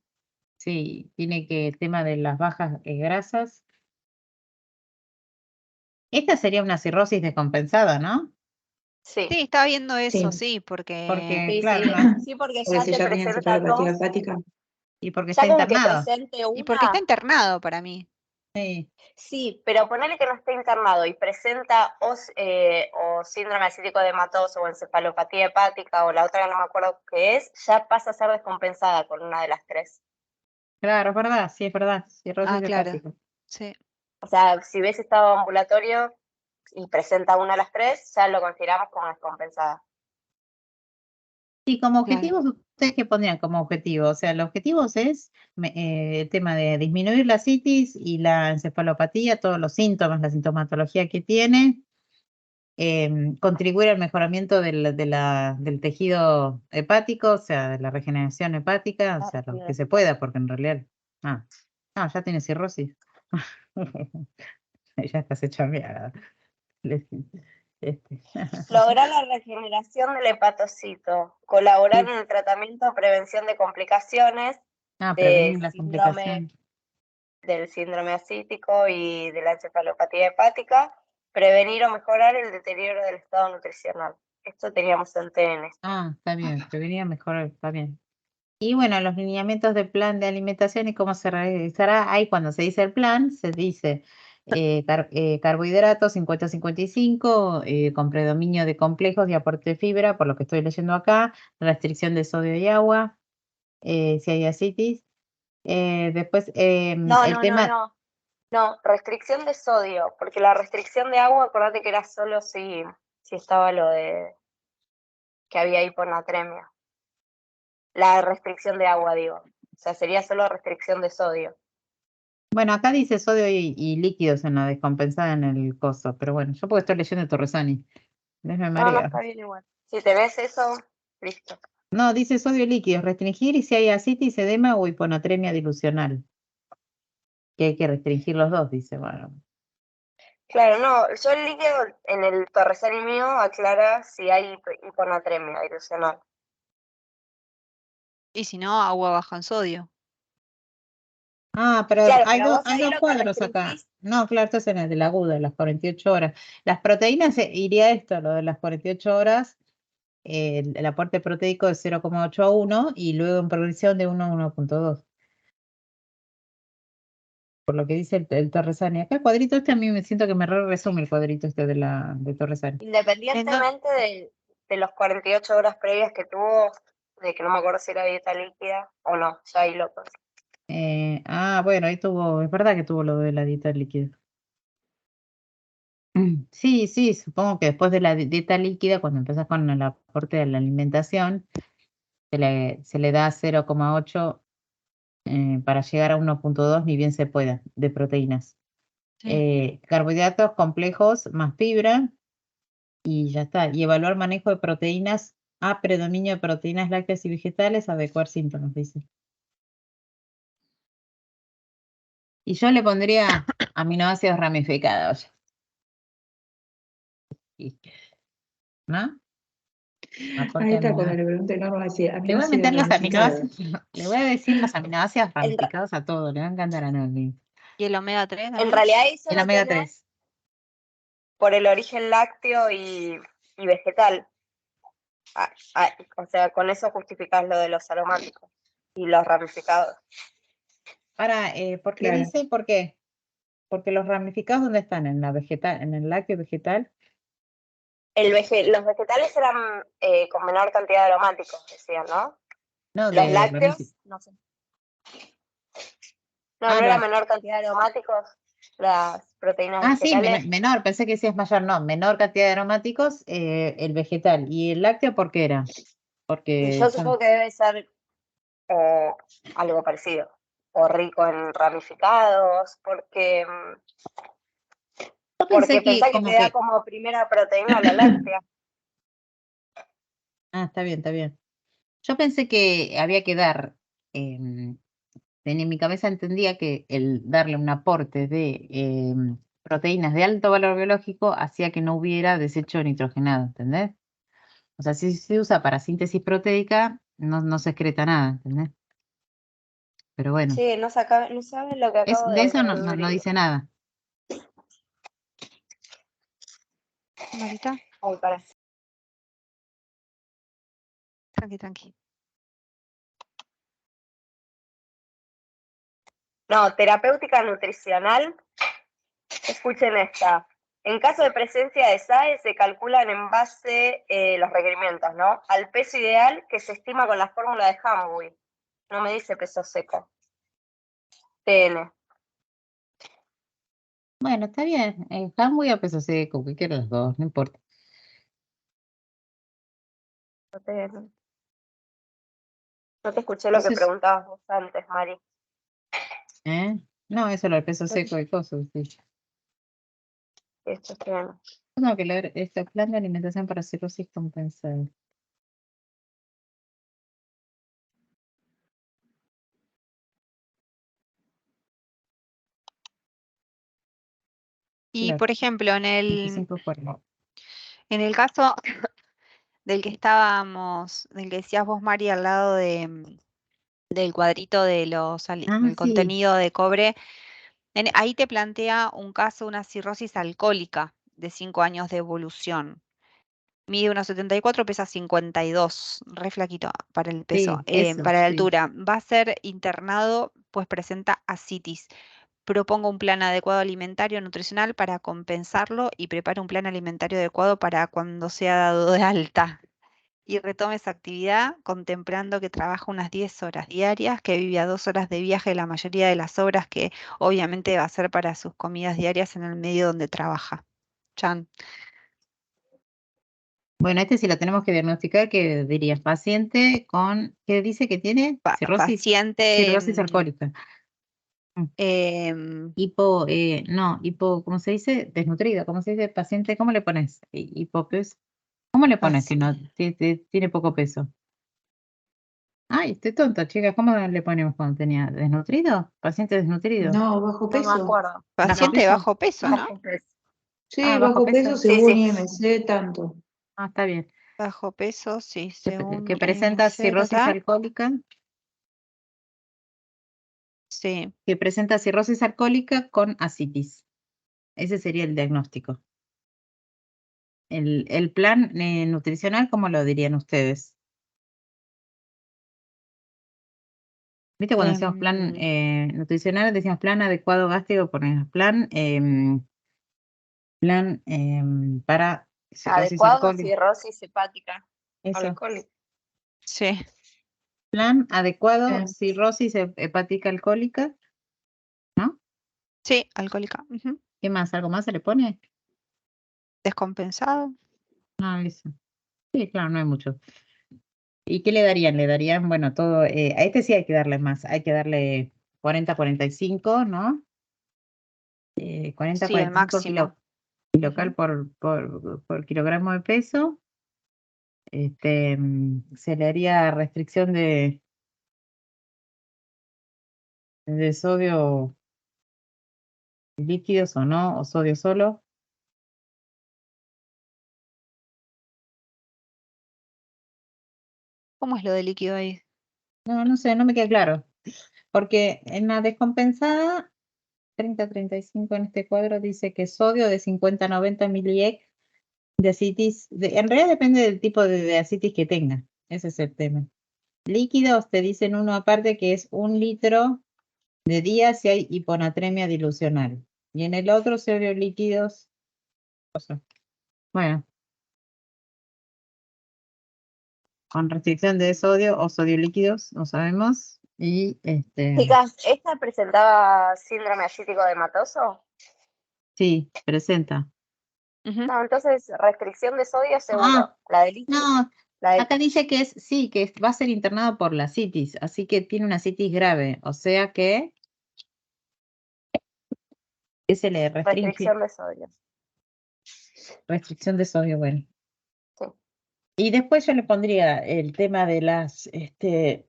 sí, tiene que, el tema de las bajas grasas. Esta sería una cirrosis descompensada, ¿no? Sí, Sí, estaba viendo eso, Sí, sí, porque Porque, sí, claro, sí, no, sí, porque porque ya si te ya tiene presenta encefalopatía dos, hepática, y porque está ya con que internado. presente y porque está una, internado para mí. Sí, sí, pero ponele que no esté internado y presenta o síndrome ascítico de hematoso o encefalopatía hepática o la otra que no me acuerdo qué es, ya pasa a ser descompensada con una de las tres. claro, es verdad, sí, es verdad, cirrosis Ah, claro, hepática. sí. O sea, si ves estado ambulatorio y presenta una de las tres, ya lo consideramos como descompensada. Y como Claro. objetivos, ¿ustedes qué pondrían como objetivo? O sea, el objetivo es el tema de disminuir la citis y la encefalopatía, todos los síntomas, la sintomatología que tiene, contribuir al mejoramiento del tejido hepático, o sea, de la regeneración hepática, o sea, lo que se pueda, porque en realidad, no, ya tiene cirrosis. Ya estás hecha mierda. Este, Lograr la regeneración del hepatocito, colaborar en el tratamiento o prevención de complicaciones prevenir la síndrome, complicación. del síndrome ascítico y de la encefalopatía hepática, prevenir o mejorar el deterioro del estado nutricional. Esto teníamos en TN. Está bien, prevenir mejor, está bien. Y bueno, los lineamientos del plan de alimentación y cómo se realizará. Ahí cuando se dice el plan, se dice carbohidratos 50-55, con predominio de complejos y aporte de fibra, por lo que estoy leyendo acá, restricción de sodio y agua, si hay ascitis. Después, No, el no, no, tema, no. No, restricción de sodio, porque la restricción de agua, acordate que era solo si estaba lo de que había hiponatremia. La restricción de agua, digo. O sea, sería solo restricción de sodio. bueno, acá dice sodio y líquidos en la descompensada en el coso, pero bueno, yo porque estoy leyendo Torresani, no me No, no, marea. está bien igual. Si te ves eso, listo. No, dice sodio y líquidos, restringir y si hay ascitis, edema o hiponatremia dilucional. Que hay que restringir los dos, dice, bueno. Claro, no, yo el líquido en el Torresani mío aclara si hay hiponatremia dilucional. Y si no, agua baja en sodio. Pero Claro, hay, pero vos hay ahí dos lo que cuadros acá. restringís, No, claro, esto es en el del agudo, las 48 horas. Las proteínas, iría esto, lo de las 48 horas, el aporte proteico de 0,8 a 1 y luego en progresión de 1 a 1,2. Por lo que dice el Torresani. Acá el cuadrito este a mí me siento que me resume el cuadrito este de Torresani. independientemente de los 48 horas previas que tuvo, de que no me acuerdo si era dieta líquida o no, ya ahí lo puse. Bueno, ahí tuvo, es verdad que tuvo lo de la dieta líquida. Sí, sí, supongo que después de la dieta líquida, cuando empezás con el aporte de la alimentación, se le da 0,8 para llegar a 1,2 ni bien se pueda, de proteínas. Sí. Carbohidratos complejos más fibra y ya está. Y evaluar manejo de proteínas a predominio de proteínas lácteas y vegetales, adecuar síntomas, dice. Y yo le pondría aminoácidos ramificados. ¿No? ahí Aporte está, cuando aminoácidos. le pregunté, no, va a decir Le voy a aminoácidos meter los ramificados. aminoácidos, le voy a decir los aminoácidos En, ramificados a todo, le va a encantar a Noni. ¿Y el omega 3 en también? realidad eso El lo omega tenés 3. por el origen lácteo y vegetal. O sea, con eso justificás lo de los aromáticos y los ramificados. ¿Por qué Claro. dice? ¿Por qué? Porque los ramificados, ¿dónde están? En la vegetal, en el lácteo vegetal. Los vegetales eran con menor cantidad de aromáticos, decían, ¿no? No, Los lácteos, no sé. No, no era los. menor cantidad de aromáticos, las proteínas Sí, vegetales. menor, pensé que decías mayor, no, menor cantidad de aromáticos, el vegetal. ¿Y el lácteo por qué era? Y Porque yo supongo que debe ser algo parecido. O rico en ramificados, porque yo pensé que pensá que como te da que, como primera proteína la láctea. está bien, está bien. Yo pensé que había que dar, en mi cabeza entendía que el darle un aporte de proteínas de alto valor biológico hacía que no hubiera desecho nitrogenado, ¿entendés? O sea, si se usa para síntesis proteica, no se excreta nada, ¿entendés? Pero bueno, Sí, no sabes lo que acabo de de eso no descubrir. dice nada. Marita, Ay, pará. tranqui. No, terapéutica nutricional. Escuchen esta. En caso de presencia de SAE, se calculan en base los requerimientos, ¿no? Al peso ideal que se estima con la fórmula de Hamwi. No me dice peso seco. TN. Bueno, está bien. Está muy a peso seco, cualquiera de los dos, no importa. TN. No te escuché lo que Entonces, preguntabas vos antes, Mari. ¿eh? No, eso lo del peso seco y cosas. Sí. Esto es TN. Tengo que leer este plan de alimentación para cirrosis compensada. Y Claro, por ejemplo, en 25 40. el caso del que estábamos, del que decías vos, Mari, al lado del cuadrito de Ah, del sí, contenido de cobre, ahí te plantea un caso, una cirrosis alcohólica de 5 años de evolución. Mide 1,74, pesa 52, re flaquito para el peso, sí, eso, para la sí. altura. Va a ser internado, pues presenta ascitis. Propongo un plan adecuado alimentario nutricional para compensarlo y prepara un plan alimentario adecuado para cuando sea dado de alta. Y retome esa actividad contemplando que trabaja unas 10 horas diarias, que vive a 2 horas de viaje la mayoría de las horas que obviamente va a ser para sus comidas diarias en el medio donde trabaja. Chan. Bueno, este sí lo tenemos que diagnosticar, que dirías paciente con, ¿qué dice que tiene? Cirrosis, Paciente cirrosis alcohólica. ¿Cómo se dice? Desnutrido, ¿cómo se dice? Paciente, ¿cómo le pones? Hipopeso. ¿Cómo le pones si no tiene poco peso? Ay, estoy tonta, chicas. ¿Cómo le ponemos cuando tenía desnutrido? ¿Paciente desnutrido? No, bajo No me peso. acuerdo. ¿Bajo paciente de peso? bajo peso, ¿no? Bajo peso. Sí, ¿Bajo bajo peso? peso Sí, según sí. IMC tanto. Está bien. Bajo peso, sí, Que según presenta IMC, cirrosis alcohólica, sí. que presenta cirrosis alcohólica con ascitis. Ese sería el diagnóstico. El plan nutricional, ¿cómo lo dirían ustedes? ¿Viste cuando decíamos plan nutricional, decíamos plan adecuado gástrico, ponemos plan para cirrosis Adecuado, alcohólica? cirrosis hepática Eso. alcohólica. Sí. Plan adecuado, Bien. cirrosis hepática alcohólica, ¿no? Sí, alcohólica. Ujú. ¿Qué más? ¿Algo más se le pone? Descompensado. No, eso. Sí, claro, no hay mucho. ¿Y qué le darían? Le darían, bueno, todo, a este sí hay que darle más, hay que darle 40-45, ¿no? 40, Sí, el 45 máximo. kilocal Ujú. por kilogramo de peso. Se le haría restricción de sodio líquidos o no, o sodio solo. ¿Cómo es lo de líquido ahí? No sé, no me queda claro. Porque en la descompensada, 30-35 en este cuadro dice que sodio de 50-90 miliex de ascitis, en realidad depende del tipo de ascitis que tenga, ese es el tema. Líquidos te dicen uno aparte que es 1 litro de día si hay hiponatremia dilucional. Y en el otro sodio líquidos, bueno, con restricción de sodio o sodio líquidos, no sabemos. Y Chicas, ¿esta presentaba síndrome ascítico de Matoso? sí, presenta. Ujú. No, entonces restricción de sodio seguro. Ah, La de líquido. no, La de, acá dice que sí, que va a ser internado por la citis, así que tiene una citis grave, o sea que se le restringe, restricción de sodio. restricción de sodio, bueno. Sí. Y después yo le pondría el tema de las,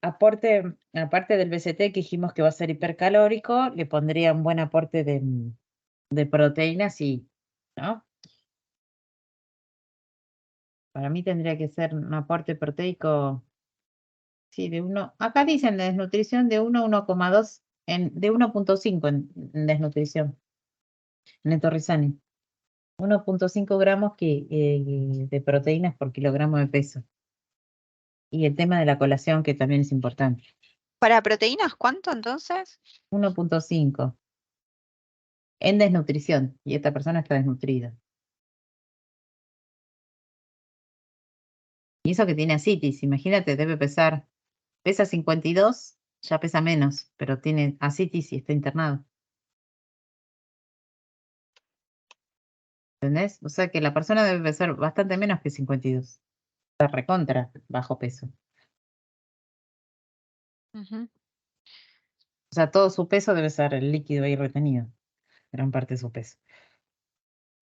aporte, aparte del BCT que dijimos que va a ser hipercalórico, le pondría un buen aporte de de proteínas, sí, ¿no? Para mí tendría que ser un aporte proteico, sí, de 1, acá dicen de desnutrición de 1 a 1,2, de 1,5 en desnutrición, Neto Rizani. 1,5 gramos de proteínas por kilogramo de peso. Y el tema de la colación, que también es importante. Para proteínas, ¿cuánto entonces? 1,5 en desnutrición. Y esta persona está desnutrida. Y eso que tiene asitis, imagínate, pesa 52, ya pesa menos, pero tiene asitis y está internado. ¿Entendés? O sea que la persona debe pesar bastante menos que 52. Está recontra bajo peso. Ujú. O sea, todo su peso debe ser el líquido ahí retenido. Gran parte de su peso.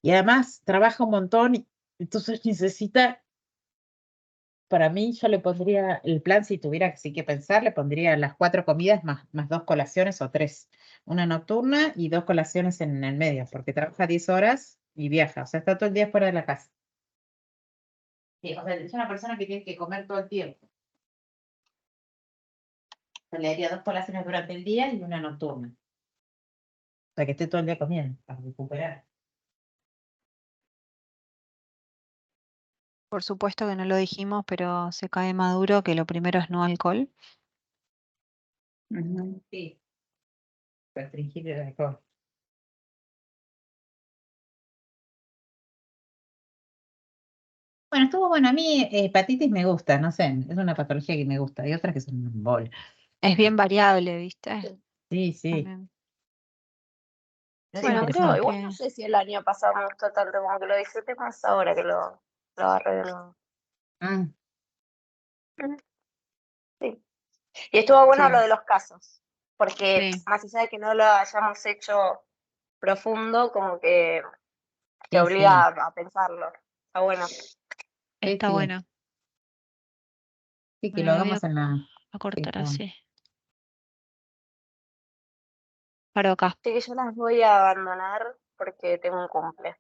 Y además trabaja un montón, entonces necesita, para mí yo le pondría el plan, si tuviera sí que pensar, le pondría las 4 comidas más 2 colaciones o 3. Una nocturna y 2 colaciones en el medio, porque trabaja 10 horas y viaja, o sea, está todo el día fuera de la casa. Sí, o sea, es una persona que tiene que comer todo el tiempo. Le daría 2 colaciones durante el día y una nocturna. O sea, que esté todo el día comiendo para recuperar. Por supuesto que no lo dijimos, pero se cae maduro que lo primero es no alcohol. Ujú. Sí, restringir el alcohol. Bueno, estuvo bueno. A mí hepatitis me gusta, no sé, es una patología que me gusta. Hay otras que son un embole. Es bien variable, ¿viste? Sí, sí. También. Es Bueno, creo No, interesante. igual que no sé si el año pasado me gustó tanto, como que lo disfruté más ahora que lo agarré de nuevo. Ah, Ujú. Sí. Y estuvo bueno lo sí, de los casos, porque sí, más allá de que no lo hayamos hecho profundo, como que te sí, obliga sí, a pensarlo. Está bueno. sí, está sí. bueno. Sí, que Bueno, lo lo voy hagamos en la... a Sí, cortar está bueno. así. Paro acá. Así que yo las voy a abandonar porque tengo un cumple.